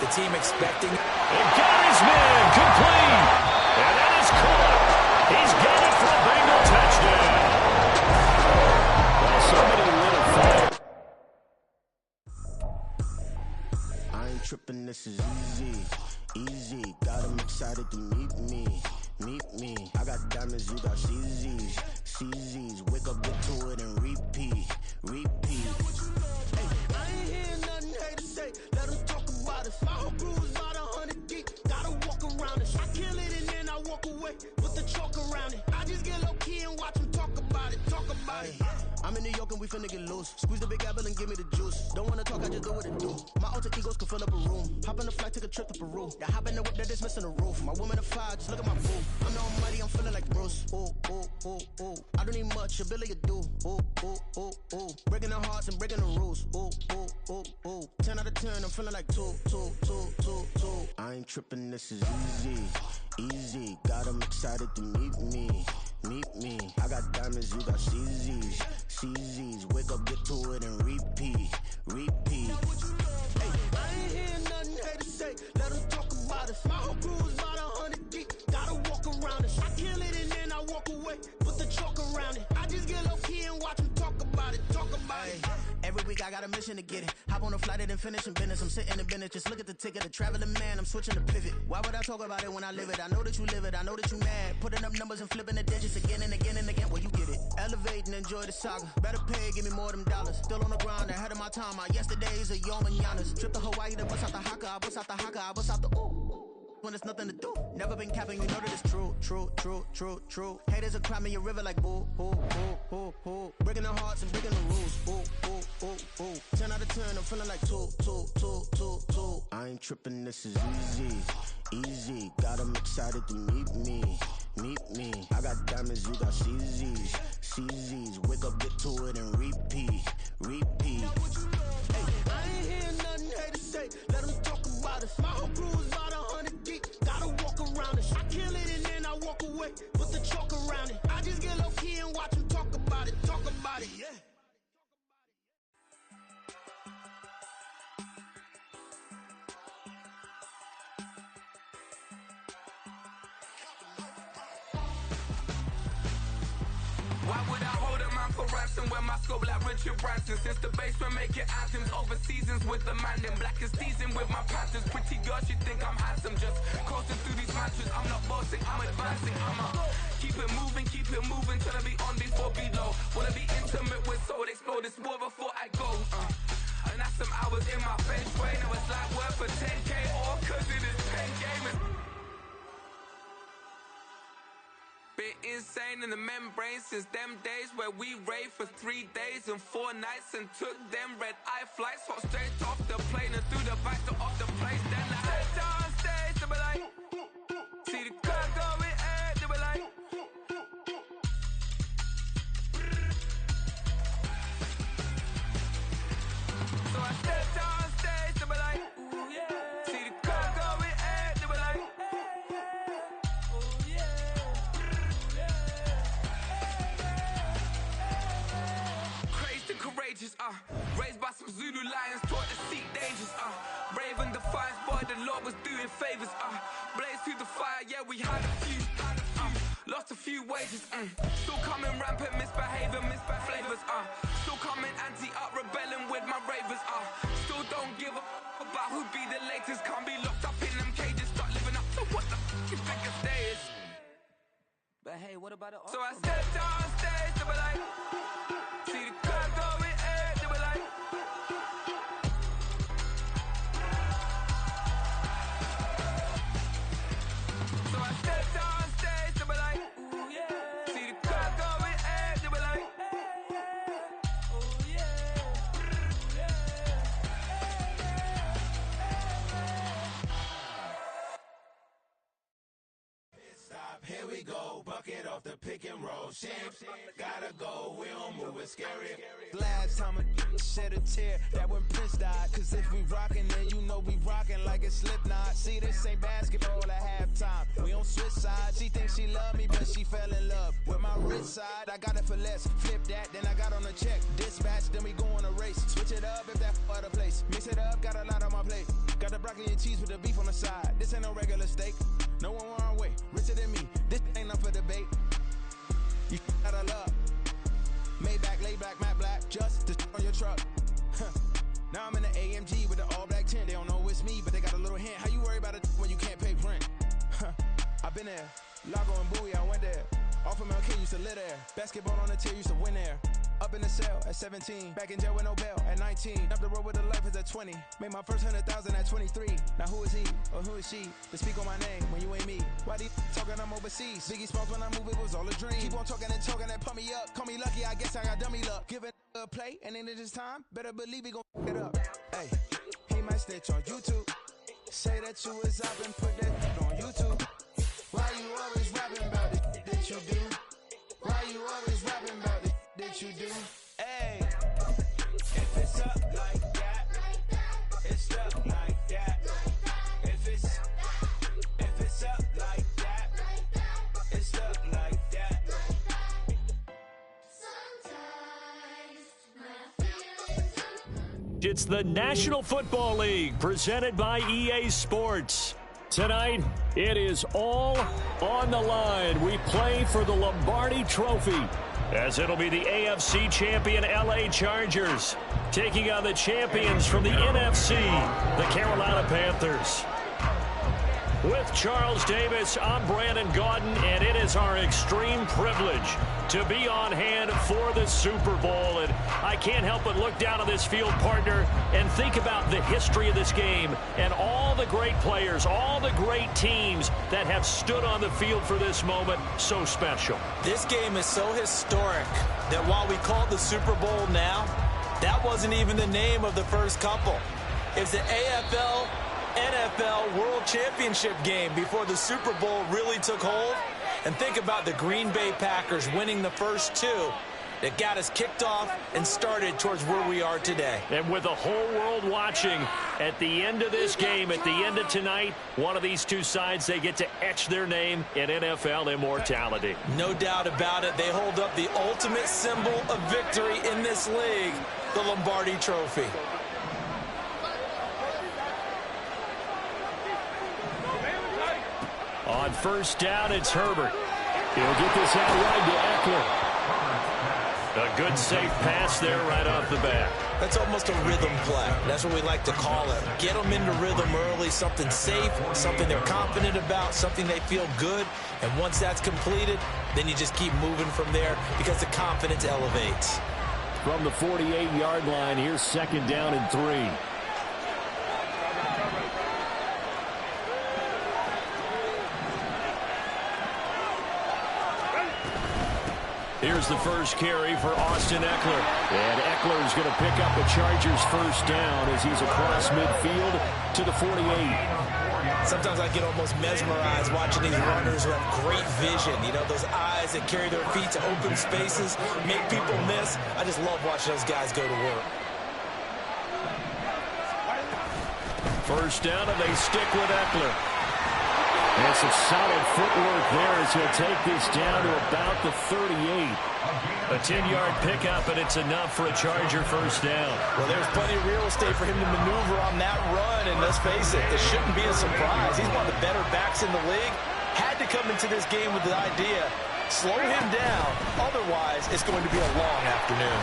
the team expecting... And got his man complete. And that is caught. He's got it for a Bengal touchdown. Well, somebody lit a fire. I ain't tripping, this is easy, easy. Got them excited to meet me. I got diamonds, you got CZs. Wake up, get to it, and repeat. Hey, I ain't hear nothing haters say. Let them talk about us. My whole crew is about 100 deep. Gotta walk around it. I kill it and then I walk away with the chalk around it. I just get low key and watch them talk about it. I'm in New York and we finna get loose. Squeeze the big apple and give me the juice. Don't wanna talk, I just do what it do. My alter egos can fill up a room. Hop on the flight, take a trip to Peru. That hop in the whip that is missing the roof. My woman a fire, just look at my boo. I'm the almighty, I'm feeling like Bruce. Ooh. I don't need much, ability to do. Ooh. Breaking the hearts and breaking the rules. Ooh. 10 out of 10, I'm feeling like two. I ain't tripping, this is easy. Got them excited to meet me. I got diamonds, you got CZs. Wake up, get to it, and repeat. Hey, I ain't hear nothing haters say. Let them talk about us. My whole crew is about 100 deep. Gotta walk around it. I kill it and then I walk away with the chalk around it. I just get low key and watch them talk about it. Every week I got a mission to get it. Hop on a flight and then finish in business. I'm sitting in business, just look at the ticket. A traveling man, I'm switching to pivot. Why would I talk about it when I live it? I know that you live it, I know that you mad. Putting up numbers and flipping the digits again and again and again. Well, you get it. Elevate and enjoy the saga. Better pay, give me more of them dollars. Still on the grind, ahead of my time. My yesterdays are your mananas. Trip to Hawaii to bust out the haka. I bust out the haka, I bust out the ooh. When there's nothing to do. Never been capping, you know that it's true. Haters are crying me a river like boo. Breaking the hearts and breaking the rules. Ooh. 10 out of 10, I'm feeling like two. I ain't tripping, this is easy. Got them excited to meet me. I got diamonds, you got CZs. Wake up, get to it, and repeat. Hey, I ain't hear nothing haters say. Let them talk about us. My whole crew is about 100 deep. Gotta walk around it. I kill it and then I walk away with the chalk around it. I just get low key and watch them talk about it. Yeah. Why would I hold a man for ransom when my scope like Richard Branson? Since the basement making anthems over seasons with the man, then black is seasoned with my panthers. Pretty girls, you think I'm handsome, just coasting through these mantras. I'm not bossing, I'm advancing, keep it moving till I be on before below. Wanna be intimate with soul, explore this war before I go. And that's some hours in my bench way. Now it's like worth for 10K or cause it is 10 gamers. Been insane in the membrane since them days where we raved for 3 days and 4 nights and took them red eye flights, hot straight off the plane and through the back door of the place. Then I head down stage, they be like, see the car going, they be like, so I stepped on stage, they be like, ooh yeah, see the car going, they be like, ooh yeah. Crazed and courageous, raised by some Zulu lions, taught to seek dangers, brave and defiant, boy, the Lord was doing favors, blaze through the fire, yeah, we had a few, lost a few wages, still coming rampant, misbehaving, flavors, still coming anti-up, rebelling with my ravers, still don't give a about who be the latest, can't be locked up in them cages, start living up to what the f you think a day is. But hey, what about it? So I stepped on stage, they were like, see the crowd going, they were like, so I stepped on stage, they were like, ooh yeah, see the crowd going, they were like, ooh yeah, bucket off the pick and roll. Shit, gotta go, we don't move it scary. Last time a shed a tear, that when Prince died. Cause if we rockin', then you know we rockin' like it's Slipknot. See, this ain't basketball at halftime. We on switch sides. She thinks she love me, but she fell in love with my rich side. I got it for less. Flip that, then I got on a check. Dispatch, then we go on a race. Switch it up if that other place. Mix it up, got a lot on my plate. Got the broccoli and cheese with the beef on the side. This ain't no regular steak. No one wrong way, richer than me. This ain't up for debate. You out of love. Maybach, laid back, matte black, just to on your truck. Now I'm in the AMG with the all black tint. They don't know it's me, but they got a little hint. How you worry about it when you can't pay rent? I've been there. Lago and Bowie, I went there. Off of MLK, used to live there. Basketball on the tier, used to win there. Up in the cell at 17. Back in jail with no bail at 19. Up the road with the life is at 20. Made my first 100,000 at 23. Now who is he or who is she to speak on my name when you ain't me? Why they talking I'm overseas? Biggie Smalls when I move, it was all a dream. Keep on talking and pump me up. Call me lucky, I guess I got dummy luck. Give it a play and then it's time. Better believe he gon' f it up. Hey, he might snitch on YouTube. Say that you was up and put that on YouTube. Why you always rapping about the shit that you do? Why you always rapping about the shit that you do? Hey, if it's up like that, it's up like that. If it's up like that, it's up like that. It's the National Football League presented by EA Sports. Tonight, it is all on the line. We play for the Lombardi Trophy, as it'll be the AFC champion LA Chargers taking on the champions from the NFC, the Carolina Panthers. With Charles Davis, I'm Brandon Gaudin, and it is our extreme privilege to be on hand for the Super Bowl. And I can't help but look down on this field, partner, and think about the history of this game and all the great players, all the great teams that have stood on the field for this moment. So special. This game is so historic that while we call it the Super Bowl now, that wasn't even the name of the first couple. It's the AFL NFL World Championship game before the Super Bowl really took hold. And think about the Green Bay Packers winning the first two that got us kicked off and started towards where we are today. And with the whole world watching, at the end of this game, at the end of tonight, one of these two sides, they get to etch their name in NFL immortality. No doubt about it. They hold up the ultimate symbol of victory in this league, the Lombardi Trophy. On first down, it's Herbert. He'll get this out wide to Eckler. A good, safe pass there right off the bat. That's almost a rhythm play. That's what we like to call it. Get them into rhythm early, something safe, something they're confident about, something they feel good. And once that's completed, then you just keep moving from there because the confidence elevates. From the 48-yard line, here's second down and 3. Here's the first carry for Austin Eckler. And Eckler is going to pick up a Chargers first down as he's across midfield to the 48. Sometimes I get almost mesmerized watching these runners who have great vision. You know, those eyes that carry their feet to open spaces, make people miss. I just love watching those guys go to work. First down, and they stick with Eckler. And some solid footwork there as he'll take this down to about the 38. A 10-yard pickup, and it's enough for a Charger first down. Well, there's plenty of real estate for him to maneuver on that run, and let's face it, it shouldn't be a surprise. He's one of the better backs in the league. Had to come into this game with the idea, slow him down, otherwise it's going to be a long afternoon.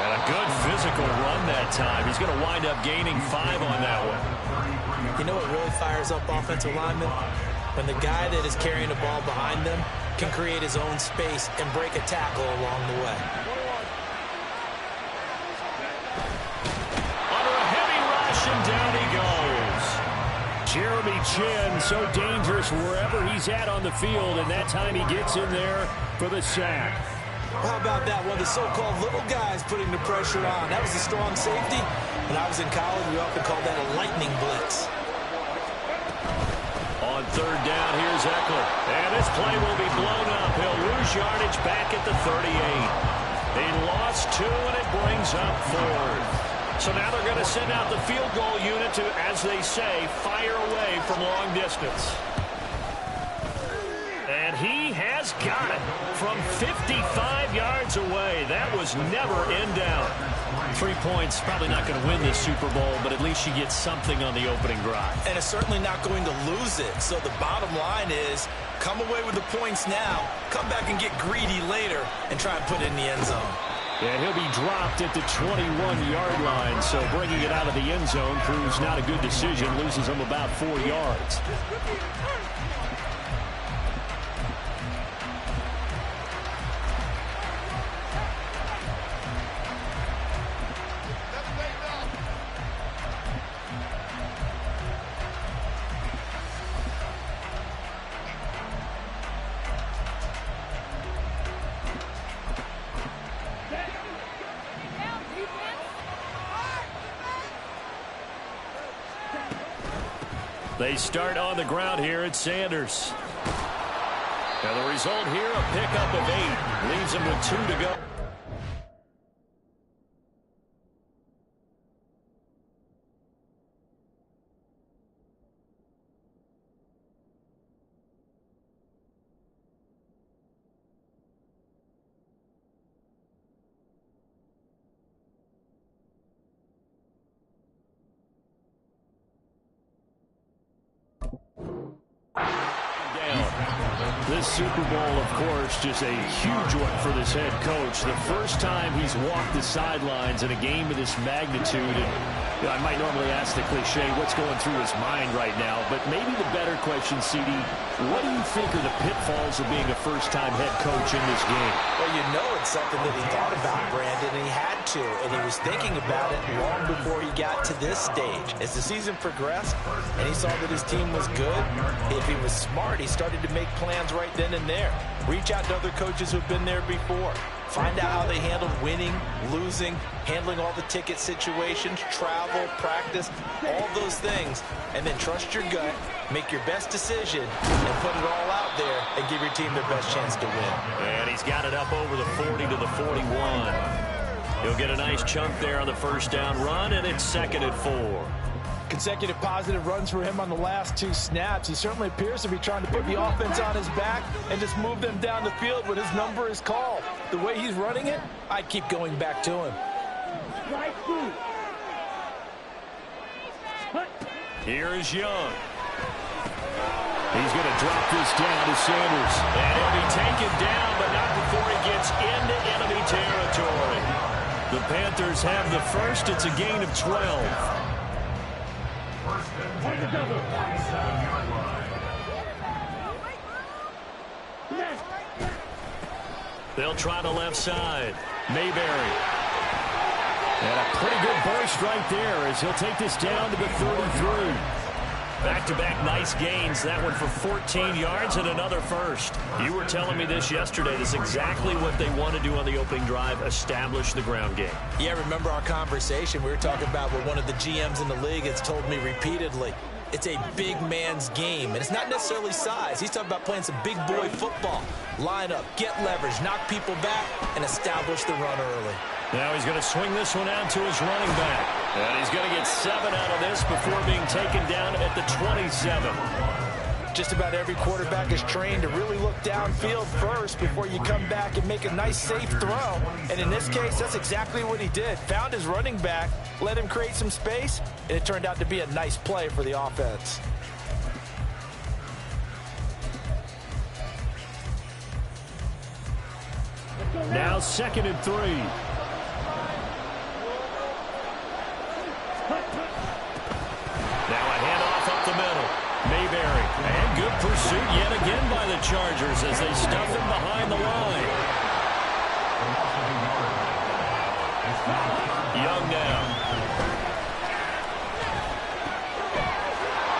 And a good physical run that time. He's going to wind up gaining 5 on that one. You know what really fires up offensive linemen? When the guy that is carrying the ball behind them can create his own space and break a tackle along the way. Under a heavy rush, and down he goes. Jeremy Chin, so dangerous wherever he's at on the field, and that time he gets in there for the sack. How about that? One of the so-called little guys putting the pressure on. That was a strong safety. When I was in college, we often called that a lightning blitz. On third down, here's Eckler. And this play will be blown up. He'll lose yardage back at the 38. He lost 2, and it brings up 4th. So now they're going to send out the field goal unit to, as they say, fire away from long distance. And he has got it from 55 yards away. That was never in doubt. 3 points, probably not going to win this Super Bowl, but at least you get something on the opening drive. And it's certainly not going to lose it. So the bottom line is, come away with the points now, come back and get greedy later, and try and put it in the end zone. And he'll be dropped at the 21-yard line, so bringing it out of the end zone proves not a good decision, loses him about 4 yards. They start on the ground here at Sanders. And the result here, a pickup of 8. Leaves them with 2 to go. This Super Bowl, of course, just a huge one for this head coach. The first time he's walked the sidelines in a game of this magnitude. And I might normally ask the cliche, what's going through his mind right now? But maybe the better question, CD, what do you think are the pitfalls of being a first-time head coach in this game? Well, you know it's something that he thought about, Brandon, and he had to. And he was thinking about it long before he got to this stage. As the season progressed and he saw that his team was good, if he was smart, he started to make plans right then and there. Reach out to other coaches who've been there before. Find out how they handled winning, losing, handling all the ticket situations, travel, practice, all those things. And then trust your gut, make your best decision, and put it all out there and give your team their best chance to win. And he's got it up over the 40 to the 41. He'll get a nice chunk there on the first down run, and it's 2nd and 4. Consecutive positive runs for him on the last 2 snaps. He certainly appears to be trying to put the offense on his back and just move them down the field when his number is called. The way he's running it, I keep going back to him. Here is Young. He's going to drop this down to Sanders. And he'll be taken down, but not before he gets into enemy territory. The Panthers have the first. It's a gain of 12. They'll try the left side. Mayberry. And a pretty good burst right there as he'll take this down to the 33. Back-to-back nice gains. That one for 14 yards and another first. You were telling me this yesterday. This is exactly what they want to do on the opening drive, establish the ground game. Yeah, remember our conversation? We were talking about what one of the GMs in the league has told me repeatedly. It's a big man's game, and it's not necessarily size. He's talking about playing some big boy football. Line up, get leverage, knock people back, and establish the run early. Now he's going to swing this one out to his running back. And he's going to get 7 out of this before being taken down at the 27. Just about every quarterback is trained to really look downfield first before you come back and make a nice, safe throw. And in this case, that's exactly what he did. Found his running back, let him create some space, and it turned out to be a nice play for the offense. Now 2nd and 3. Now a handoff up the middle. Mayberry. And good pursuit yet again by the Chargers as they stuff him behind the line. Young now.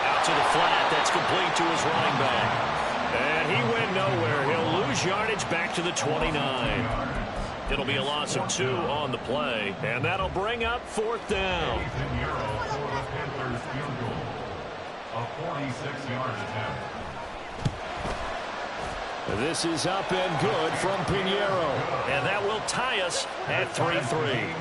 Out to the flat. That's complete to his running back. And he went nowhere. He'll lose yardage back to the 29. It'll be a loss of 2 on the play. And that'll bring up 4th down. A 46-yard attempt. This is up and good from Pinheiro. And that will tie us at 3-3.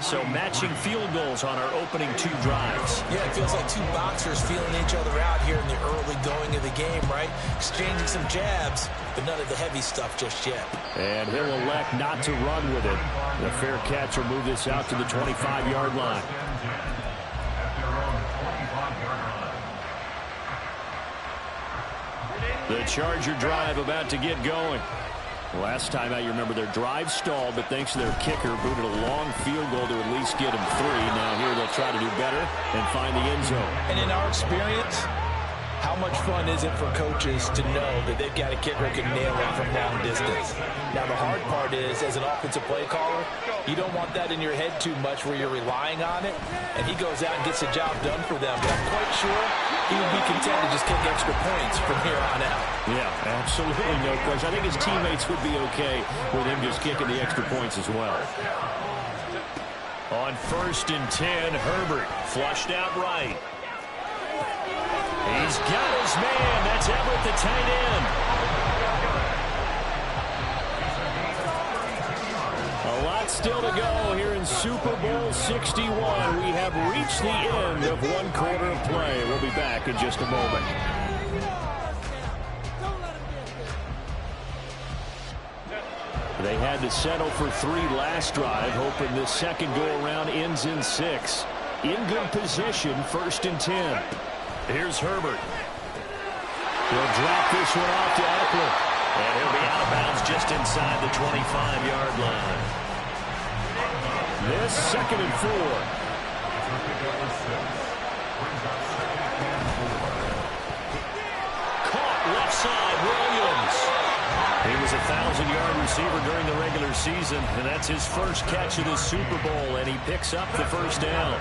So matching field goals on our opening 2 drives. Yeah, it feels like 2 boxers feeling each other out here in the early going of the game, right? Exchanging some jabs, but none of the heavy stuff just yet. And he'll elect not to run with it. The fair catch will move this out to the 25-yard line. The Charger drive about to get going. Last time out, you remember their drive stalled, but thanks to their kicker, booted a long field goal to at least get them 3. Now here they'll try to do better and find the end zone. And in our experience, how much fun is it for coaches to know that they've got a kicker who can nail it from long distance? Now, the hard part is, as an offensive play caller, you don't want that in your head too much where you're relying on it, and he goes out and gets the job done for them. But I'm quite sure he would be content to just kick extra points from here on out. Yeah, absolutely no question. I think his teammates would be okay with him just kicking the extra points as well. On 1st and 10, Herbert flushed out right. He's got his man. That's Everett, the tight end. A lot still to go here in Super Bowl 61. We have reached the end of 1 quarter of play. We'll be back in just a moment. They had to settle for 3 last drive, hoping this second go-around ends in 6. In good position, 1st and 10. Here's Herbert. He'll drop this one off to Eckler. And he'll be out of bounds just inside the 25-yard line. This 2nd and 4. Caught left side, Williams. He was a 1,000-yard receiver during the regular season, and that's his first catch of the Super Bowl, and he picks up the 1st down.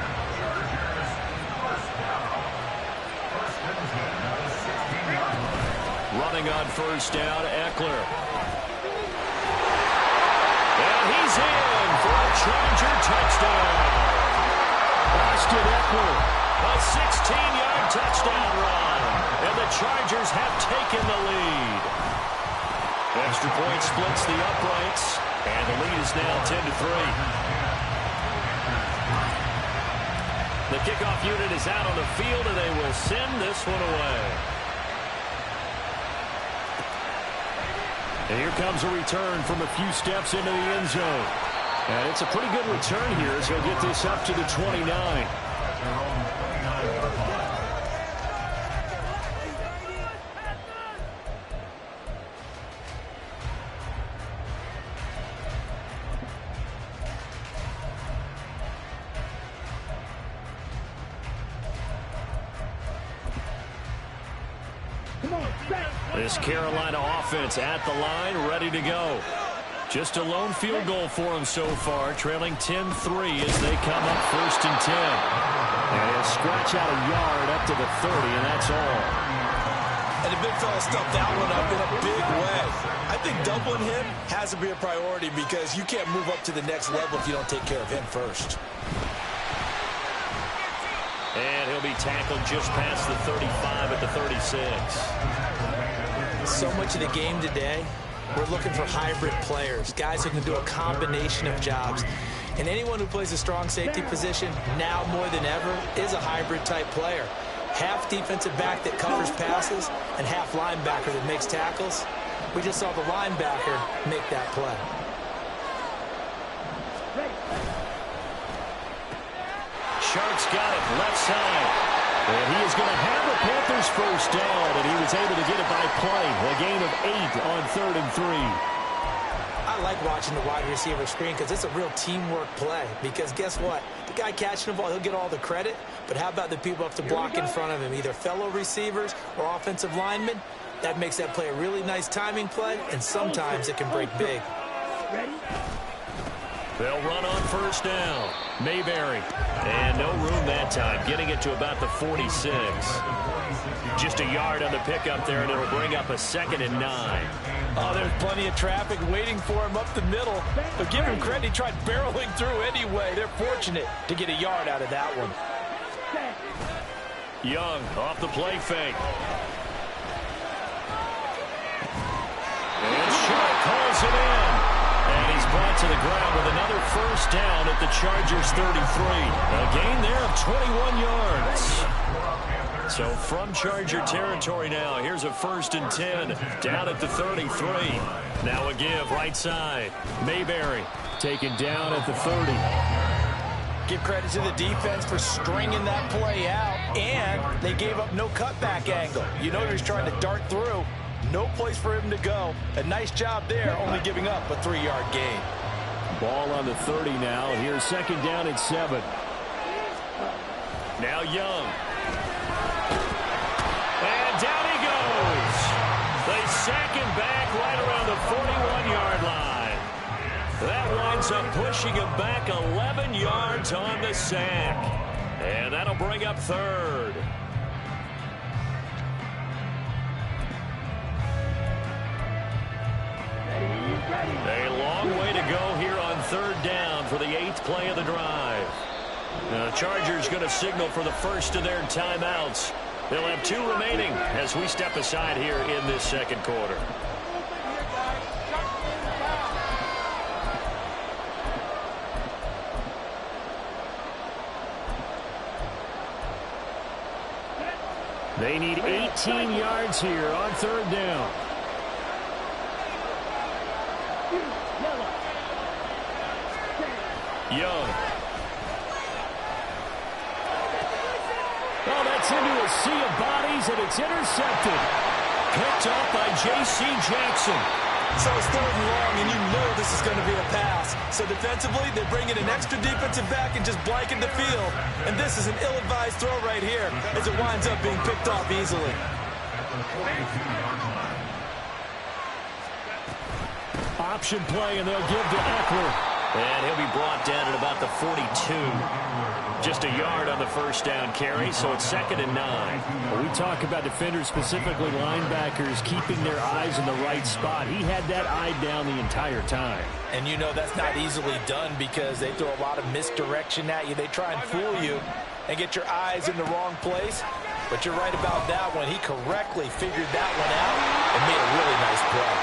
Running on 1st down, Eckler. And he's in for a Charger touchdown. Austin Eckler, a 16-yard touchdown run. And the Chargers have taken the lead. Extra point splits the uprights, and the lead is now 10-3. The kickoff unit is out on the field, and they will send this one away. And here comes a return from a few steps into the end zone. And it's a pretty good return here as he'll get this up to the 29. This Carolina offense at the line, ready to go. Just a lone field goal for them so far, trailing 10-3 as they come up 1st and 10. And he'll scratch out a yard up to the 30, and that's all. And the big fella stuffed that one up in a big way. I think doubling him has to be a priority because you can't move up to the next level if you don't take care of him first. And he'll be tackled just past the 35 at the 36. So much of the game today, we're looking for hybrid players, guys who can do a combination of jobs. And anyone who plays a strong safety position, now more than ever, is a hybrid-type player. Half defensive back that covers passes and half linebacker that makes tackles. We just saw the linebacker make that play. Sharks got it left side. And he is going to have the Panthers 1st down, and he was able to get it by play. A gain of 8 on 3rd and 3. I like watching the wide receiver screen because it's a real teamwork play. Because guess what? The guy catching the ball, he'll get all the credit. But how about the people have to block in front of him, either fellow receivers or offensive linemen? That makes that play a really nice timing play, and sometimes it can break big. Ready? They'll run on 1st down. Mayberry. And no room that time, getting it to about the 46. Just a yard on the pickup there, and it'll bring up a 2nd and 9. Oh, there's plenty of traffic waiting for him up the middle. But give him credit, he tried barreling through anyway. They're fortunate to get a yard out of that one. Young off the play fake. And Short calls it in. And he's brought to the ground with another first down at the Chargers 33. A gain there of 21 yards. So from Charger territory now, here's a 1st and 10 down at the 33. Now a give right side. Mayberry taken down at the 30. Give credit to the defense for stringing that play out, and they gave up no cutback angle. You know he's trying to dart through. No place for him to go. A nice job there, only giving up a 3-yard gain. Ball on the 30 now. Here's 2nd down and 7. Now Young. And down he goes. They sack him back right around the 41-yard line. That winds up pushing him back 11 yards on the sack. And that'll bring up 3rd. A long way to go here on 3rd down for the 8th play of the drive. Now, the Chargers going to signal for the first of their timeouts. They'll have 2 remaining as we step aside here in this 2nd quarter. They need 18 yards here on 3rd down. Young. Oh, that's into a sea of bodies, and it's intercepted. Picked off by J.C. Jackson. So it's 3rd and long, and you know this is going to be a pass. So defensively, they bring in an extra defensive back and just blanket the field. And this is an ill-advised throw right here as it winds up being picked off easily. Option play, and they'll give to Eckler. And he'll be brought down at about the 42. Just a yard on the first down carry, so it's 2nd and 9. When we talk about defenders, specifically linebackers, keeping their eyes in the right spot, he had that eye down the entire time. And you know that's not easily done because they throw a lot of misdirection at you. They try and fool you and get your eyes in the wrong place. But you're right about that one. He correctly figured that one out and made a really nice play.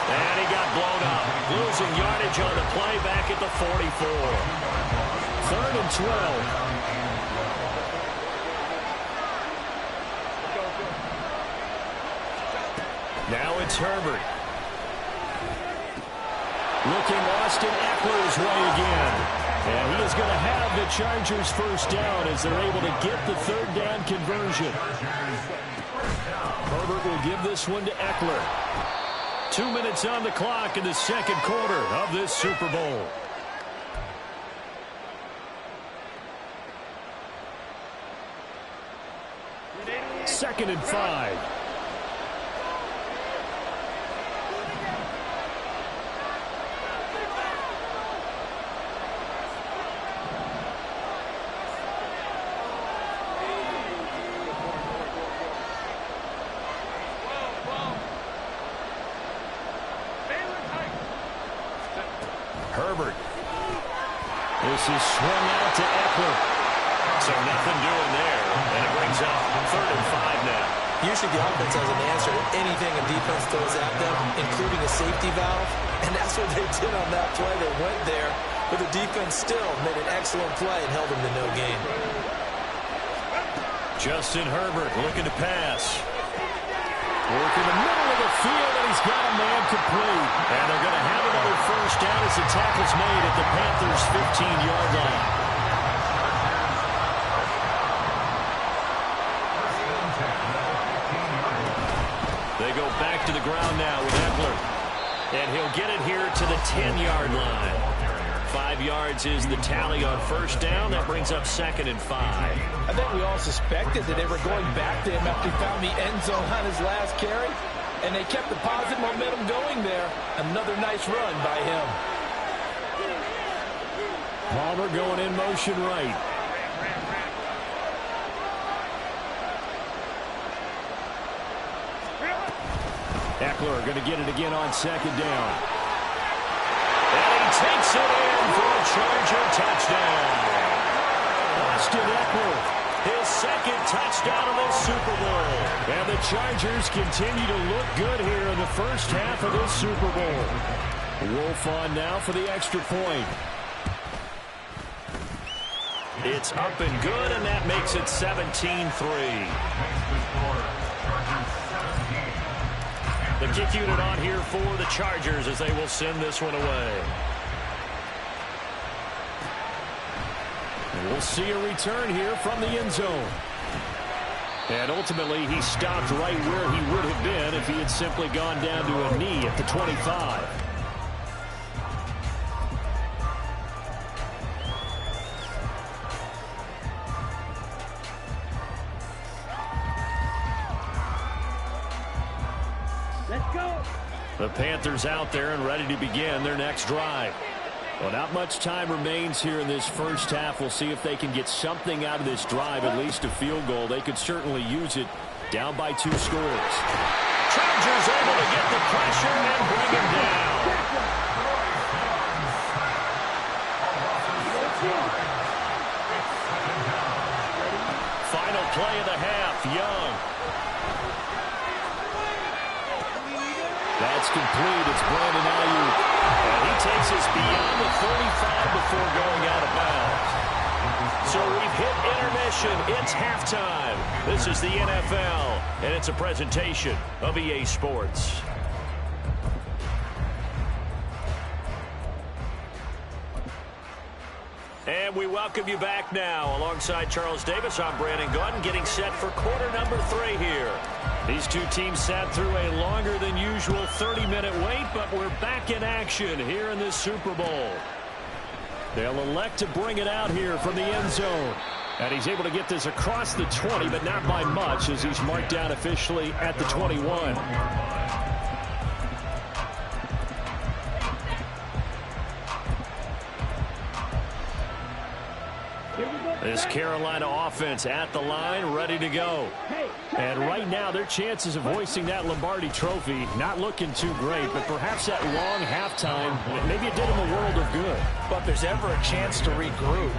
And he got blown up. Losing yardage on the play back at the 44. 3rd and 12. Now it's Herbert. Looking Austin Eckler's way again. And he is going to have the Chargers first down as they're able to get the 3rd down conversion. Herbert will give this one to Eckler. 2 minutes on the clock in the 2nd quarter of this Super Bowl. Second and 5. Herbert. This is swung out to Eckler. So nothing doing there. And it brings up 3rd and 5 now. Usually the offense has an answer to anything a defense throws at them, including a safety valve. And that's what they did on that play. They went there, but the defense still made an excellent play and held them to no gain. Justin Herbert looking to pass. Work in the middle of the field, and he's got a man complete. And they're going to have another first down as the tackle's made at the Panthers' 15-yard line. They go back to the ground now with Eckler. And he'll get it here to the 10-yard line. 5 yards is the tally on first down. That brings up 2nd and 5. I think we all suspected that they were going back to him after he found the end zone on his last carry. And they kept the positive momentum going there. Another nice run by him. Palmer going in motion right. Eckler going to get it again on 2nd down. And he takes it in for a Charger touchdown. Austin Eckler his second touchdown of this Super Bowl. And the Chargers continue to look good here in the first half of this Super Bowl. Wolf on now for the extra point. It's up and good, and that makes it 17-3. The kick unit on here for the Chargers as they will send this one away. And we'll see a return here from the end zone. And ultimately, he stopped right where he would have been if he had simply gone down to a knee at the 25. Let's go. The Panthers out there and ready to begin their next drive. Well, not much time remains here in this first half. We'll see if they can get something out of this drive, at least a field goal. They could certainly use it down by 2 scores. Chargers able to get the pressure and bring him down. Final play of the half, Young. That's complete. It's Brandon Ayuk. And he takes us beyond the 35 before going out of bounds. So we've hit intermission. It's halftime. This is the NFL, and it's a presentation of EA Sports. And we welcome you back now. Alongside Charles Davis, I'm Brandon Gunn, getting set for quarter number 3 here. These two teams sat through a longer than usual 30-minute wait, but we're back in action here in this Super Bowl. They'll elect to bring it out here from the end zone. And he's able to get this across the 20, but not by much, as he's marked down officially at the 21. This Carolina offense at the line, ready to go. And right now, their chances of hoisting that Lombardi trophy not looking too great, but perhaps that long halftime, maybe it did them a world of good. But if there's ever a chance to regroup,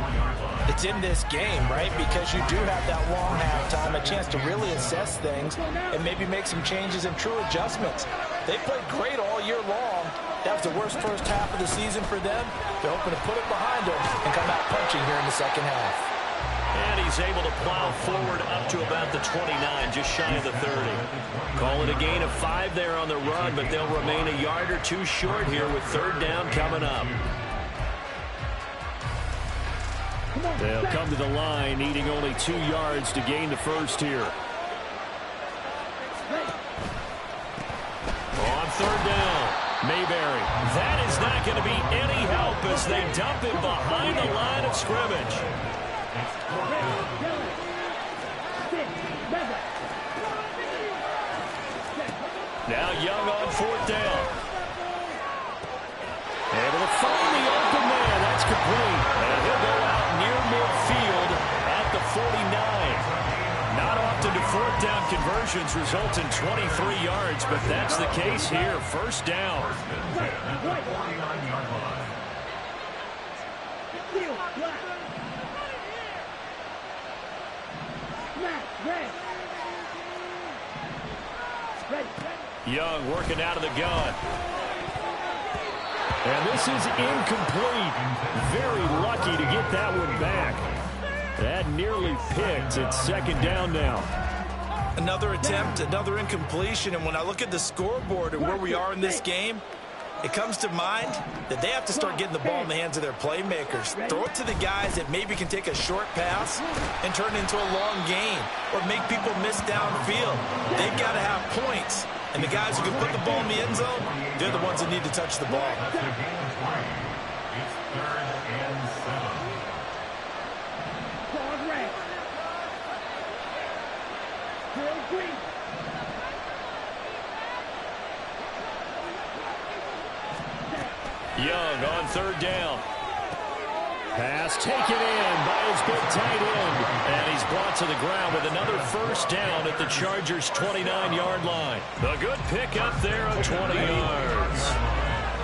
it's in this game, right? Because you do have that long halftime, a chance to really assess things and maybe make some changes and true adjustments. They played great all year long. That was the worst first half of the season for them. They're hoping to put it behind them and come out punching here in the second half. And he's able to plow forward up to about the 29, just shy of the 30. Call it a gain of 5 there on the run, but they'll remain a yard or 2 short here with 3rd down coming up. They'll come to the line, needing only 2 yards to gain the first here. On 3rd down, Mayberry. That is not going to be any help as they dump him behind the line of scrimmage. Now Young on 4th down. Able to find the open man. That's complete. And he'll go out near midfield at the 49. Not often do 4th down conversions result in 23 yards, but that's the case here. 1st down. Young working out of the gun. And this is incomplete. Very lucky to get that one back. That nearly picked. It's 2nd down now. Another attempt, another incompletion, and when I look at the scoreboard and where we are in this game, it comes to mind that they have to start getting the ball in the hands of their playmakers. Throw it to the guys that maybe can take a short pass and turn it into a long gain or make people miss downfield. They've got to have points, and the guys who can put the ball in the end zone, they're the ones that need to touch the ball. It's 3rd and 7. Young on 3rd down. Pass taken in by his big tight end. And he's brought to the ground with another 1st down at the Chargers' 29-yard line. A good pick up there of 20 yards.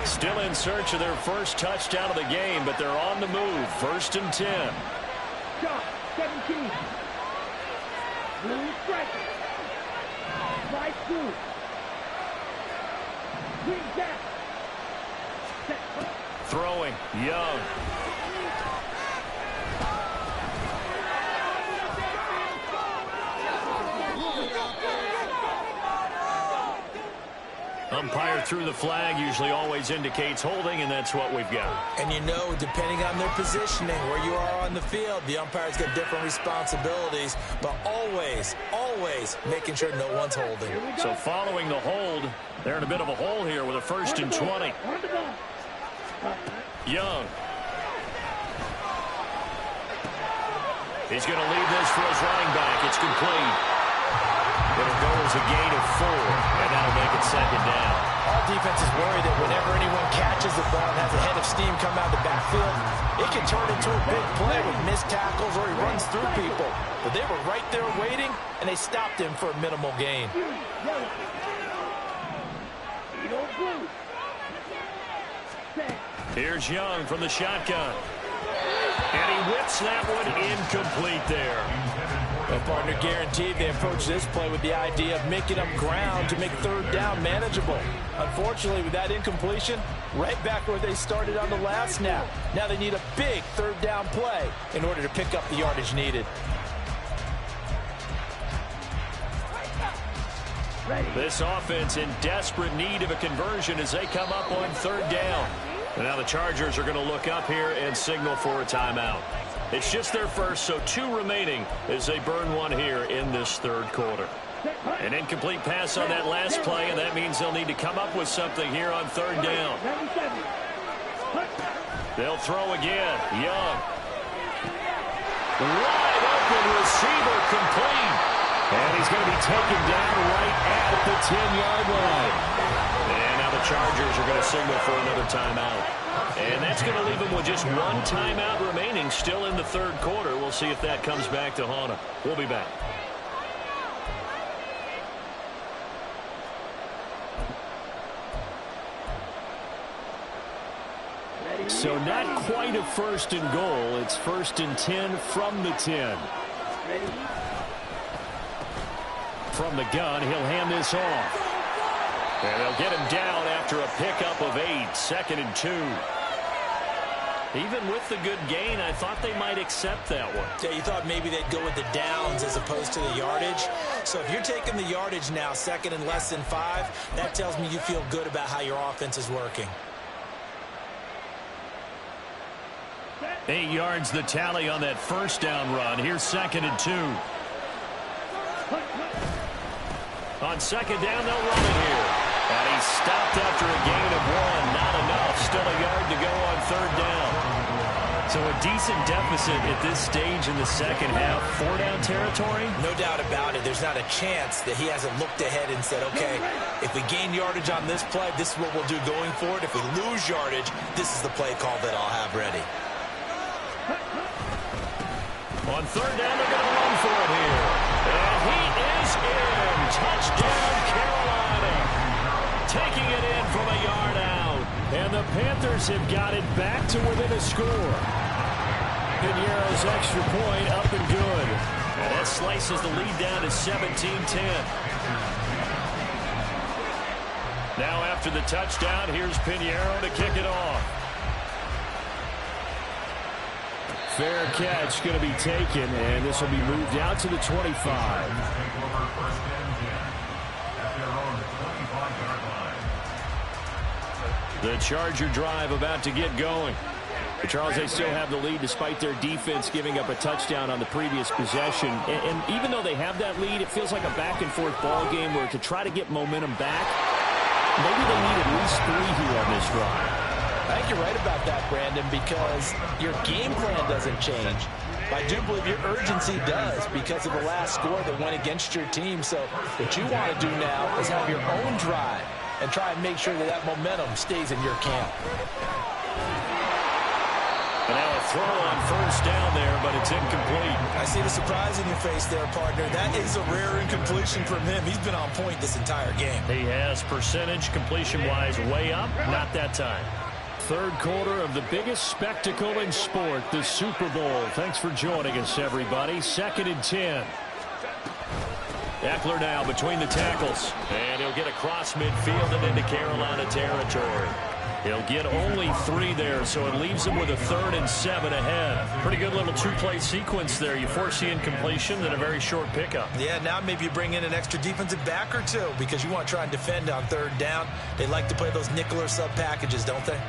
Still in search of their first touchdown of the game, but they're on the move. 1st and 10. Blue striker. Right through. Swing down. Throwing, Young. Umpire threw the flag, usually always indicates holding, and that's what we've got. And you know, depending on their positioning, where you are on the field, the umpire's got different responsibilities, but always, always making sure no one's holding. So following the hold, they're in a bit of a hole here with a 1st and 20. Young. He's going to leave this for his running back. It's complete. It'll go as a gain of 4, and that'll make it 2nd down. All defenses worry that whenever anyone catches the ball and has a head of steam come out of the backfield, it can turn into a big play with missed tackles or he runs through people. But they were right there waiting, and they stopped him for a minimal gain. Here's Young from the shotgun. And he whips that one incomplete there. Well, partner, guaranteed they approach this play with the idea of making up ground to make 3rd down manageable. Unfortunately, with that incompletion, right back where they started on the last snap. Now they need a big 3rd down play in order to pick up the yardage needed. This offense in desperate need of a conversion as they come up on 3rd down. And now the Chargers are going to look up here and signal for a timeout. It's just their first, so 2 remaining as they burn one here in this 3rd quarter. An incomplete pass on that last play, and that means they'll need to come up with something here on 3rd down. They'll throw again. Young. Wide open receiver complete. And he's going to be taken down right at the 10-yard line. And now the Chargers are going to signal for another timeout. And that's going to leave them with just 1 timeout remaining still in the 3rd quarter. We'll see if that comes back to haunt them. We'll be back. So not quite a 1st and goal. It's 1st and 10 from the 10. From the gun, he'll hand this off. And they'll get him down after a pickup of 8, 2nd and 2. Even with the good gain, I thought they might accept that one. Yeah, you thought maybe they'd go with the downs as opposed to the yardage. So if you're taking the yardage now, 2nd and less than 5, that tells me you feel good about how your offense is working. 8 yards the tally on that 1st down run. Here's 2nd and 2. On 2nd down, they'll run it here. And he's stopped after a gain of 1. Not enough. Still a yard to go on 3rd down. So a decent deficit at this stage in the 2nd half. 4-down territory? No doubt about it. There's not a chance that he hasn't looked ahead and said, okay, if we gain yardage on this play, this is what we'll do going forward. If we lose yardage, this is the play call that I'll have ready. On 3rd down, they're going to run for it here. And he is in. Touchdown, Carolina. Taking it in from a yard out. And the Panthers have got it back to within a score. Piñeiro's extra point up and good. And that slices the lead down to 17-10. Now after the touchdown, here's Piñeiro to kick it off. Fair catch going to be taken, and this will be moved out to the 25. The Charger drive about to get going. But Charles, they still have the lead despite their defense giving up a touchdown on the previous possession. And even though they have that lead, it feels like a back-and-forth ball game where to try to get momentum back, maybe they need at least 3 here on this drive. I think you're right about that, Brandon, because your game plan doesn't change. I do believe your urgency does because of the last score that went against your team. So what you want to do now is have your own drive and try and make sure that that momentum stays in your camp. And now a throw on 1st down there, but it's incomplete. I see the surprise in your face there, partner. That is a rare incompletion from him. He's been on point this entire game. He has percentage completion-wise way up. Not that time. 3rd quarter of the biggest spectacle in sport, the Super Bowl. Thanks for joining us, everybody. 2nd and 10. Eckler now between the tackles. And he'll get across midfield and into Carolina territory. He'll get only 3 there, so it leaves him with a 3rd and 7 ahead. Pretty good little 2-play sequence there. You force the incompletion, then a very short pickup. Yeah, now maybe you bring in an extra defensive back or 2 because you want to try and defend on 3rd down. They like to play those nickel or sub packages, don't they?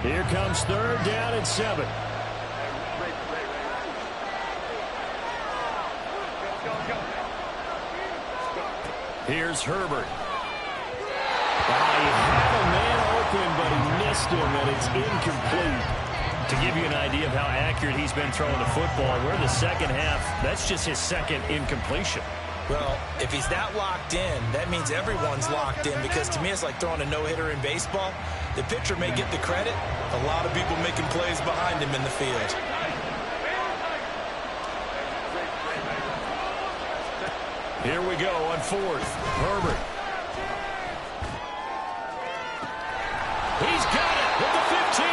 Here comes 3rd down and 7. Here's Herbert. He had a man open, but he missed him, and it's incomplete. To give you an idea of how accurate he's been throwing the football, we're in the second half. That's just his 2nd incompletion. Well, if he's that locked in, that means everyone's locked in because to me it's like throwing a no-hitter in baseball. The pitcher may get the credit. A lot of people making plays behind him in the field. Here we go on 4th. Herbert. He's got it with the 15.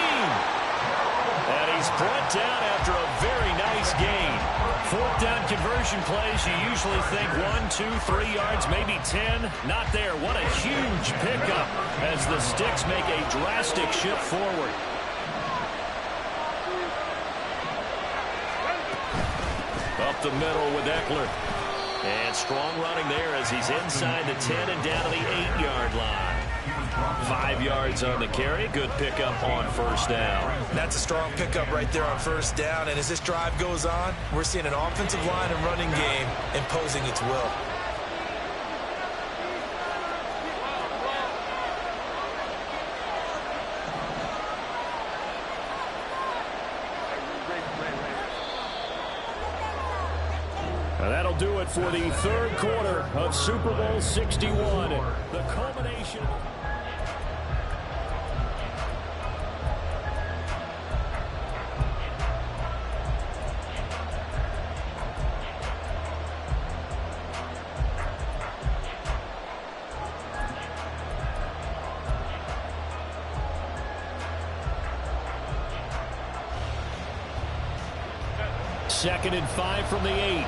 And he's brought down after a very nice gain. 4th down conversion plays, you usually think 1, 2, 3 yards, maybe 10. Not there. What a huge pickup as the Sticks make a drastic shift forward. Up the middle with Eckler. And strong running there as he's inside the 10 and down to the 8-yard line. 5 yards on the carry. Good pickup on 1st down. That's a strong pickup right there on 1st down. And as this drive goes on, we're seeing an offensive line and running game imposing its will. That'll do it for the 3rd quarter of Super Bowl 61. The culmination. Second and 5 from the 8.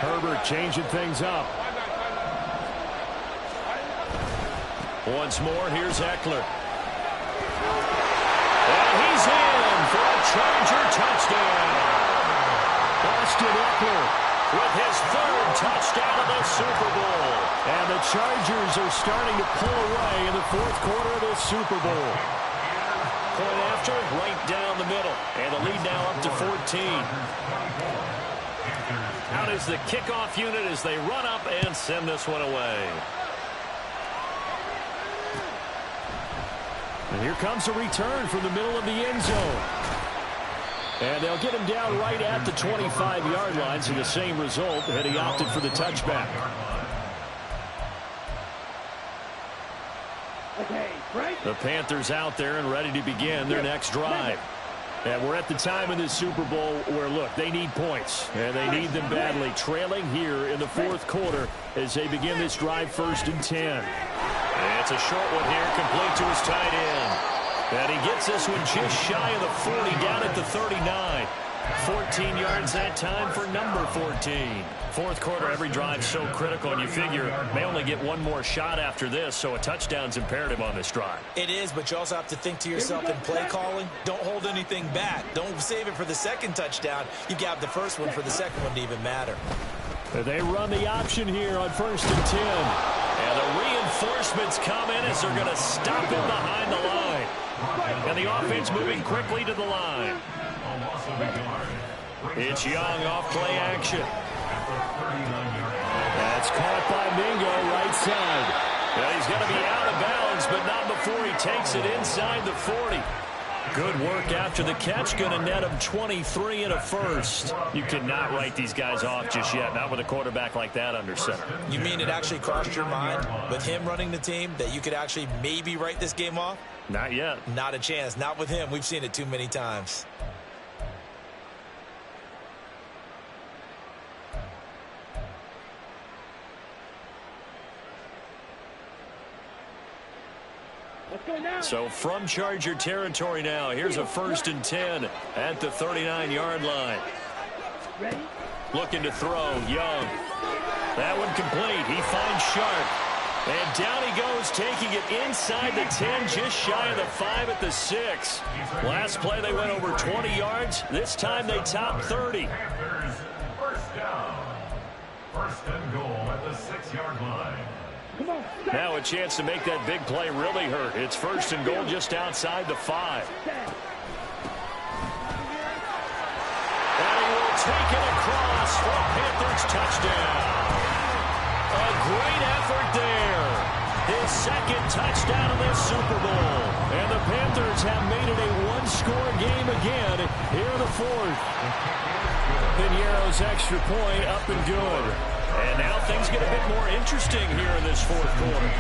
Herbert changing things up. Once more, here's Eckler. And he's in for a Charger touchdown. Austin Eckler with his 3rd touchdown of the Super Bowl. And the Chargers are starting to pull away in the 4th quarter of this Super Bowl. Point after, right down the middle. And the lead now up to 14. Out is the kickoff unit as they run up and send this one away. And here comes a return from the middle of the end zone. And they'll get him down right at the 25-yard line, so the same result, and he opted for the touchback. The Panthers out there and ready to begin their next drive. And we're at the time in this Super Bowl where, look, they need points, and they need them badly. Trailing here in the 4th quarter as they begin this drive 1st and 10. And it's a short one here, complete to his tight end. And he gets this one just shy of the 40, down at the 39. 14 yards that time for number 14. 4th quarter, every drive so critical, and you figure may only get one more shot after this, so a touchdown's imperative on this drive. It is, but you also have to think to yourself in play calling, don't hold anything back. Don't save it for the 2nd touchdown. You got the 1st one for the 2nd one to even matter. They run the option here on 1st and 10. And the reinforcements come in as they're going to stop him behind the line. And the offense moving quickly to the line. It's Young off play action. That's caught by Mingo right side. Well, he's going to be out of bounds, but not before he takes it inside the 40. Good work after the catch. Going to net him 23 and a 1st. You cannot write these guys off just yet, not with a quarterback like that under center. You mean it actually crossed your mind with him running the team that you could actually maybe write this game off? Not yet. Not a chance. Not with him. We've seen it too many times. So from Charger territory now, here's a 1st and 10 at the 39-yard line. Looking to throw, Young. That one complete. He finds Sharp. And down he goes, taking it inside the 10, just shy of the 5 at the 6. Last play they went over 20 yards. This time they topped 30. First down. First and goal at the 6-yard line. Now a chance to make that big play really hurt. It's 1st and goal just outside the 5. And he will take it across for a Panthers touchdown. A great effort there. His 2nd touchdown of this Super Bowl. And the Panthers have made it a one-score game again here in the 4th. Pinheiro's extra point up and good. And now things get a bit more interesting here in this 4th quarter.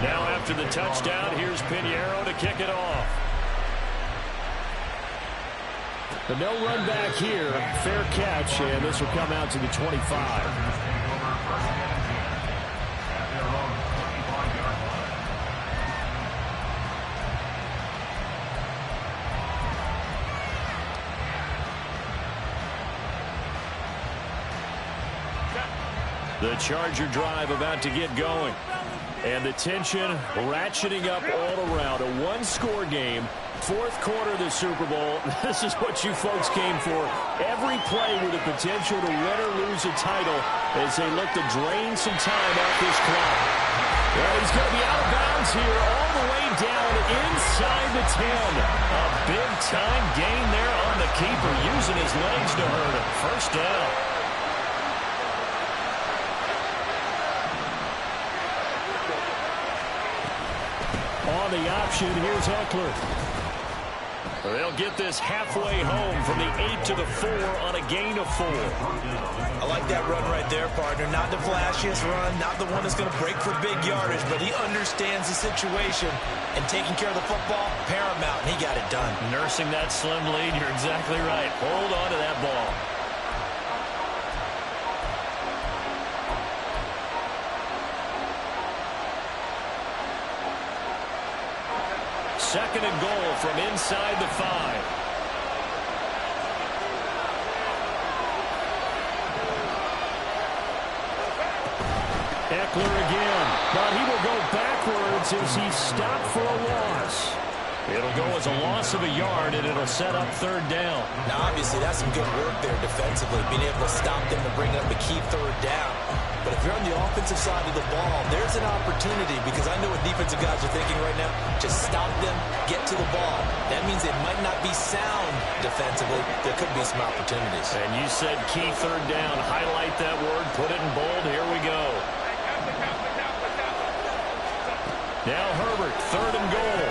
Now after the touchdown, here's Pinheiro to kick it off. The no run back here, fair catch, and this will come out to the 25. The Charger drive about to get going. And the tension ratcheting up all around. A one-score game. 4th quarter of the Super Bowl. This is what you folks came for. Every play with the potential to win or lose a title as they look to drain some time off this clock. Well, he's going to be out of bounds here all the way down inside the 10. A big-time gain there on the keeper, using his legs to hurt him. First down. On the option, here's Eckler. They'll get this halfway home from the 8 to the 4 on a gain of 4. I like that run right there, partner. Not the flashiest run, not the one that's going to break for big yardage, but he understands the situation, and taking care of the football, paramount, and he got it done. Nursing that slim lead, you're exactly right. Hold on to that ball. Second and goal from inside the 5. Eckler again. But he will go backwards as he's stopped for a loss. It'll go as a loss of a yard, and it'll set up 3rd down. Now, obviously, that's some good work there defensively, being able to stop them and bring up a key 3rd down. But if you're on the offensive side of the ball, there's an opportunity, because I know what defensive guys are thinking right now. Just stop them, get to the ball. That means they might not be sound defensively. There could be some opportunities. And you said key 3rd down. Highlight that word. Put it in bold. Here we go. Now Herbert, 3rd and goal.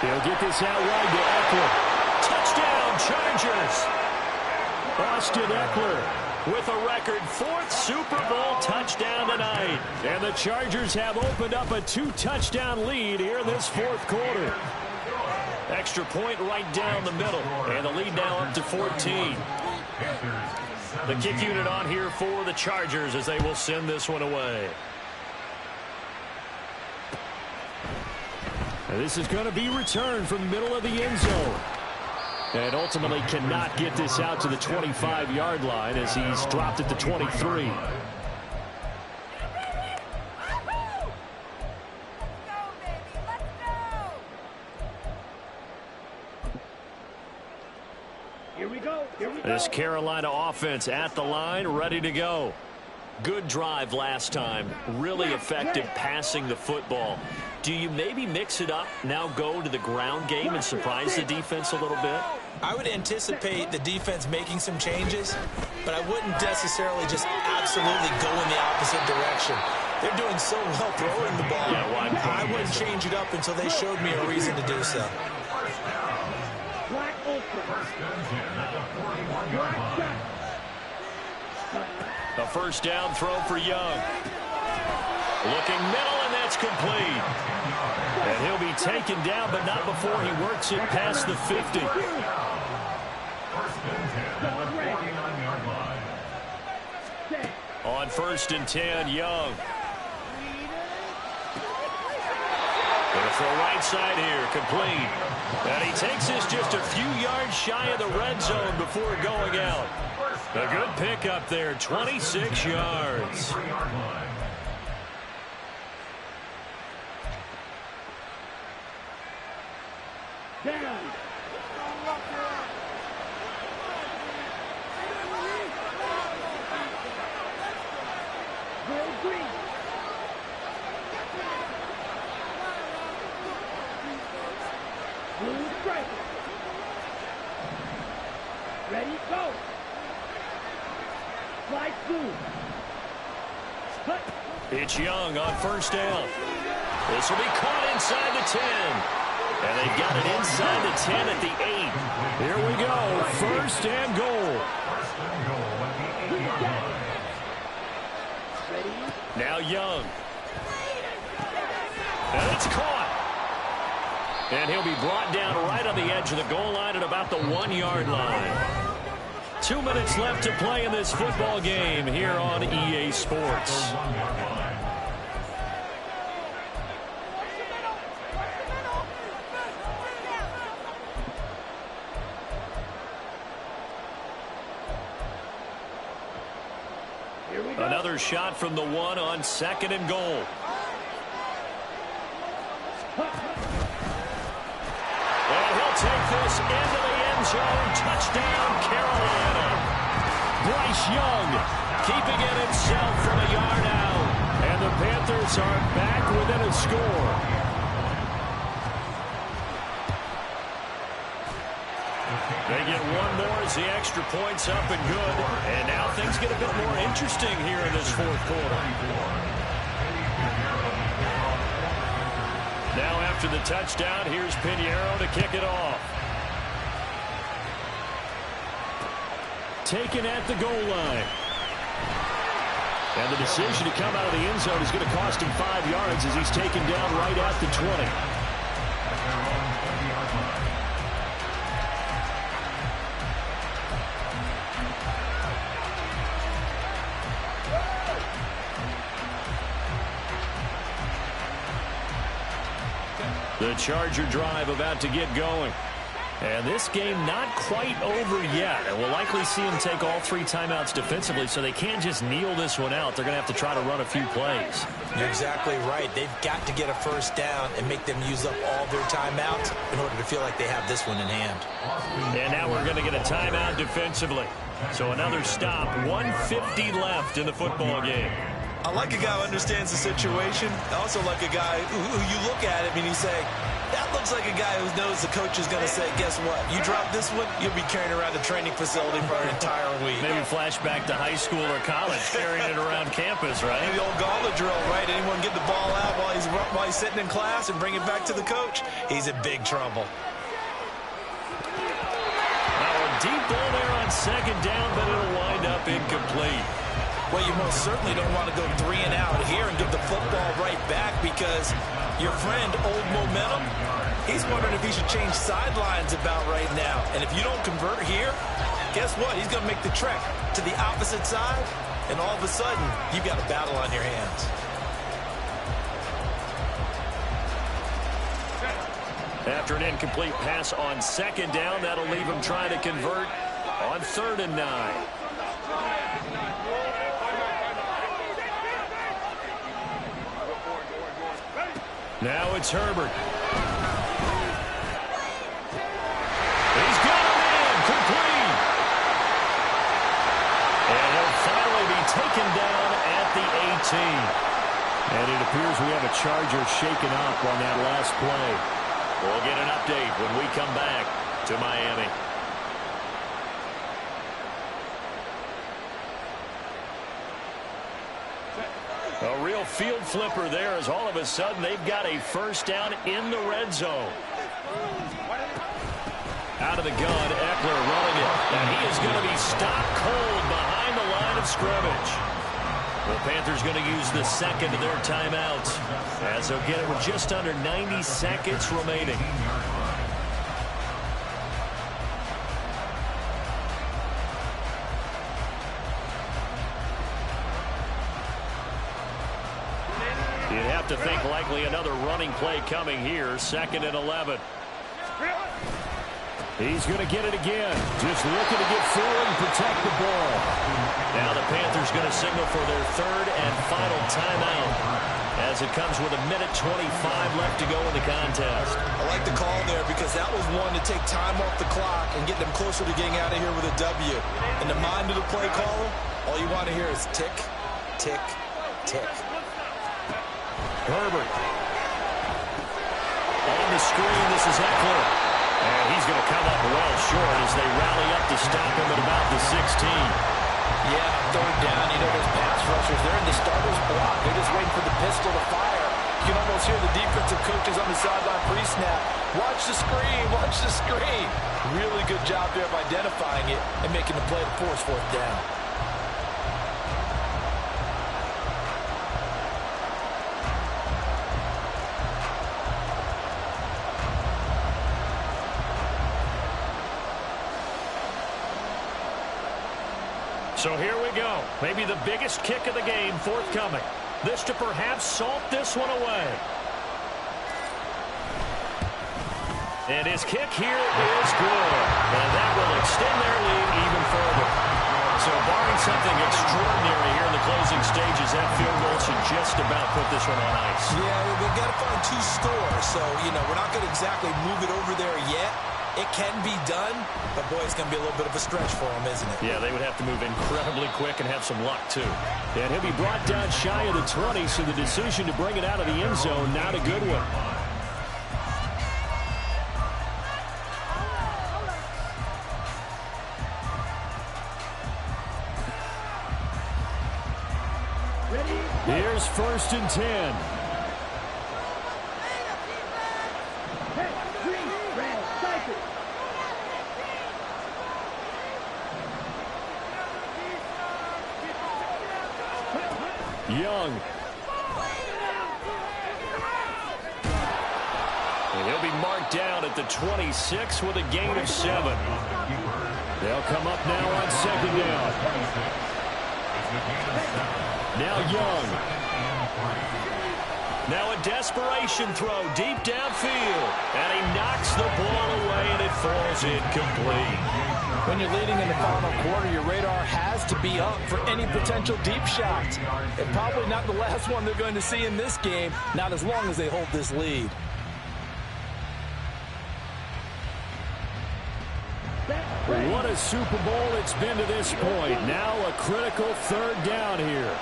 He'll get this out wide to Eckler. Touchdown, Chargers! Austin Eckler with a record 4th Super Bowl touchdown tonight. And the Chargers have opened up a 2-touchdown lead here in this 4th quarter. Extra point right down the middle. And the lead now up to 14. The kick unit on here for the Chargers as they will send this one away. And this is going to be returned from the middle of the end zone. And ultimately cannot get this out to the 25-yard line as he's dropped at the 23. Here we go. This Carolina offense at the line, ready to go. Good drive last time. Really effective passing the football. Do you maybe mix it up, now go to the ground game and surprise the defense a little bit? I would anticipate the defense making some changes, but I wouldn't necessarily just absolutely go in the opposite direction. They're doing so well throwing the ball. Yeah, I wouldn't change it up until they showed me a reason to do so. A first down throw for Young. Looking middle, and that's complete. And he'll be taken down, but not before he works it past the 50. On 1st and 10, Young. to the right side here, complete. And he takes this just a few yards shy of the red zone before going out. A good pickup there, 26 yards. Down. Green. Blue stripe. Ready, go. Slide through. Cut. It's Young on first down. This will be caught inside the 10. And they've got it inside the 10 at the 8. Here we go. First and goal. Now Young. And it's caught. And he'll be brought down right on the edge of the goal line at about the 1-yard line. 2 minutes left to play in this football game here on EA Sports. Another shot from the 1 on second and goal. And he'll take this into the end zone. Touchdown, Carolina. Bryce Young keeping it himself from a yard out. And the Panthers are back within a score. They get one more as the extra point's up and good. And now things get a bit more interesting here in this fourth quarter. Now after the touchdown, here's Pinheiro to kick it off. Taken at the goal line. And the decision to come out of the end zone is going to cost him 5 yards as he's taken down right at the 20. The Charger drive about to get going. And this game not quite over yet. And we'll likely see them take all 3 timeouts defensively, so they can't just kneel this one out. They're going to have to try to run a few plays. You're exactly right. They've got to get a first down and make them use up all their timeouts in order to feel like they have this one in hand. And now we're going to get a timeout defensively. So another stop, 1:50 left in the football game. I like a guy who understands the situation. I also like a guy who you look at him and you say, that looks like a guy who knows the coach is going to say, guess what? You drop this one, you'll be carrying around the training facility for an entire week. Maybe flashback to high school or college, carrying it around campus, right? The old gauntlet drill, right? Anyone get the ball out while he's sitting in class and bring it back to the coach? He's in big trouble. Now a deep ball there on second down, but it'll wind up incomplete. Well, you most certainly don't want to go 3 and out here and give the football right back because your friend, Old Momentum, he's wondering if he should change sidelines about right now. And if you don't convert here, guess what? He's going to make the trek to the opposite side, and all of a sudden, you've got a battle on your hands. After an incomplete pass on second down, that'll leave him trying to convert on 3rd and 9. Now it's Herbert. He's got him in, complete. And he'll finally be taken down at the 18. And it appears we have a Charger shaken up on that last play. We'll get an update when we come back to Miami. A real field flipper there as all of a sudden they've got a first down in the red zone. Out of the gun, Eckler running it. And he is going to be stopped cold behind the line of scrimmage. The Panthers going to use the second of their timeouts as they'll get it with just under 90 seconds remaining. You'd have to think likely another running play coming here. 2nd and 11. He's going to get it again. Just looking to get forward and protect the ball. Now the Panthers going to signal for their 3rd and final timeout as it comes with 1:25 left to go in the contest. I like the call there because that was one to take time off the clock and get them closer to getting out of here with a W. In the mind of the play caller, all you want to hear is tick, tick, tick. Herbert. On the screen, this is Eckler. And he's going to come up well short as they rally up to stop him at about the 16. Yeah, 3rd down. You know those pass rushers, they're in the starter's block. They're just waiting for the pistol to fire. You can almost hear the defensive coaches on the sideline pre-snap. Watch the screen, watch the screen. Really good job there of identifying it and making the play to force 4th down. So here we go. Maybe the biggest kick of the game forthcoming. This to perhaps salt this one away. And his kick here is good. And that will extend their lead even further. So barring something extraordinary here in the closing stages, that field goal should just about put this one on ice. Yeah, we've got to find 2 scores. So, you know, we're not going to exactly move it over there yet. It can be done, but boy, it's going to be a little bit of a stretch for him, isn't it? Yeah, they would have to move incredibly quick and have some luck, too. And he'll be brought down shy of the 20, so the decision to bring it out of the end zone, not a good one. Here's 1st and 10. Young. And he'll be marked down at the 26 with a gain of 7. They'll come up now on 2nd down. Now Young. Now a desperation throw deep downfield. And he knocks the ball away and it falls incomplete. When you're leading in the final quarter, your radar has to be up for any potential deep shots. And probably not the last one they're going to see in this game, not as long as they hold this lead. What a Super Bowl it's been to this point. Now a critical 3rd down here.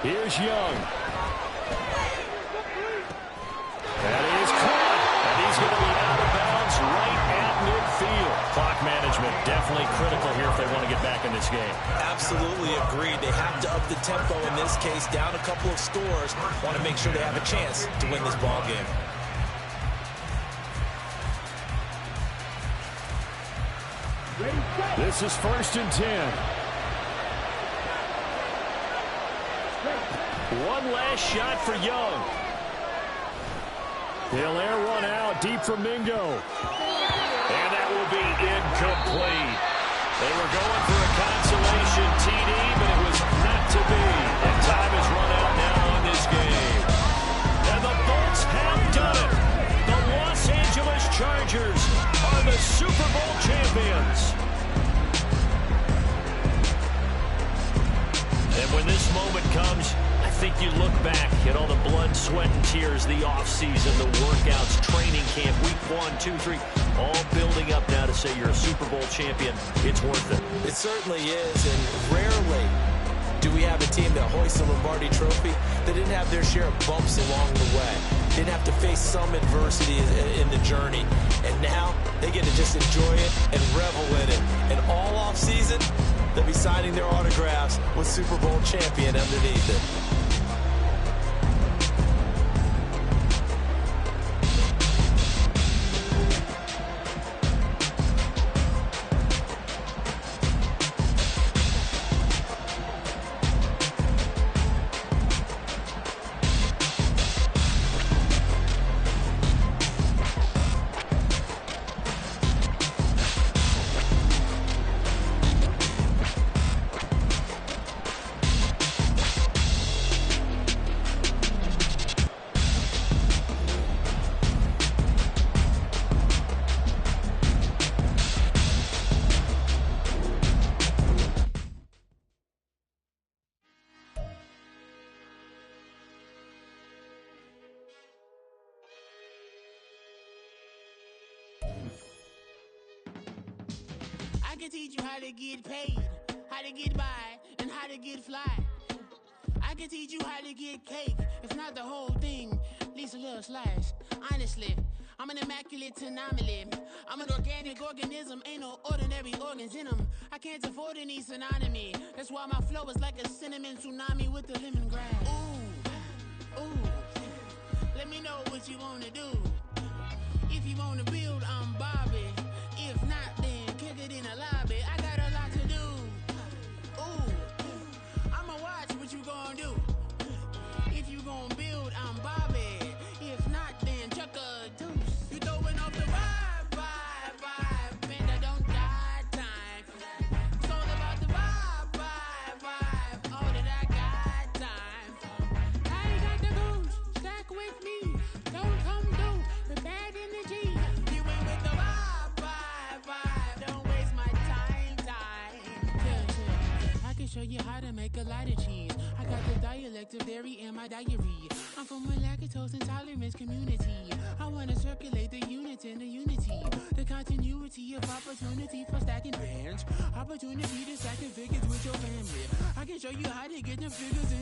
Here's Young. That is caught. And he's going to be out of bounds right at midfield. Clock management definitely critical here if they want to get back in this game. Absolutely agreed. They have to up the tempo in this case, down a couple of scores. Want to make sure they have a chance to win this ball game. This is 1st and 10. One last shot for Young. He'll air one out deep from Mingo. And that will be incomplete. They were going for a consolation TD, but it was not to be. And time is run out now on this game. And the Bolts have done it. The Los Angeles Chargers are the Super Bowl champions. And when this moment comes, I think you look back at all the blood, sweat, and tears, the offseason, the workouts, training camp, week 1, 2, 3, all building up now to say you're a Super Bowl champion. It's worth it. It certainly is, and rarely do we have a team that hoists the Lombardi Trophy that didn't have their share of bumps along the way. Didn't have to face some adversity in the journey. And now they get to just enjoy it and revel in it. And all offseason, they'll be signing their autographs with Super Bowl champion underneath it. can teach you how to get paid, how to get by, and how to get fly. I can teach you how to get cake, if not the whole thing, at least a little slice. Honestly, I'm an immaculate anomaly. I'm an organic organism, ain't no ordinary organs in them. I can't afford any synonymy. That's why my flow is like a cinnamon tsunami with the lemongrass. Ooh, ooh, let me know what you wanna do. If you wanna build, I'm Bobby. If not, then kick it in the lobby. I got a lot to do. Ooh, I'ma watch what you gon' do. If you gon' build, I'm Bobby. If not, then chuck a deuce. You throwing off the vibe, and I don't got time. It's all about the vibe, all that I got time. I ain't got the goose, stack with me. Don't come through with bad energy. You ain't with the vibe, don't waste my time. Yeah. I can show you how to make a lot of cheese. I got the dialect of dairy in my diary. I'm from a lactose intolerance community. I wanna circulate the units in the unity. The continuity of opportunity for stacking bands. Opportunity to stack the figures with your family. I can show you how to get the figures in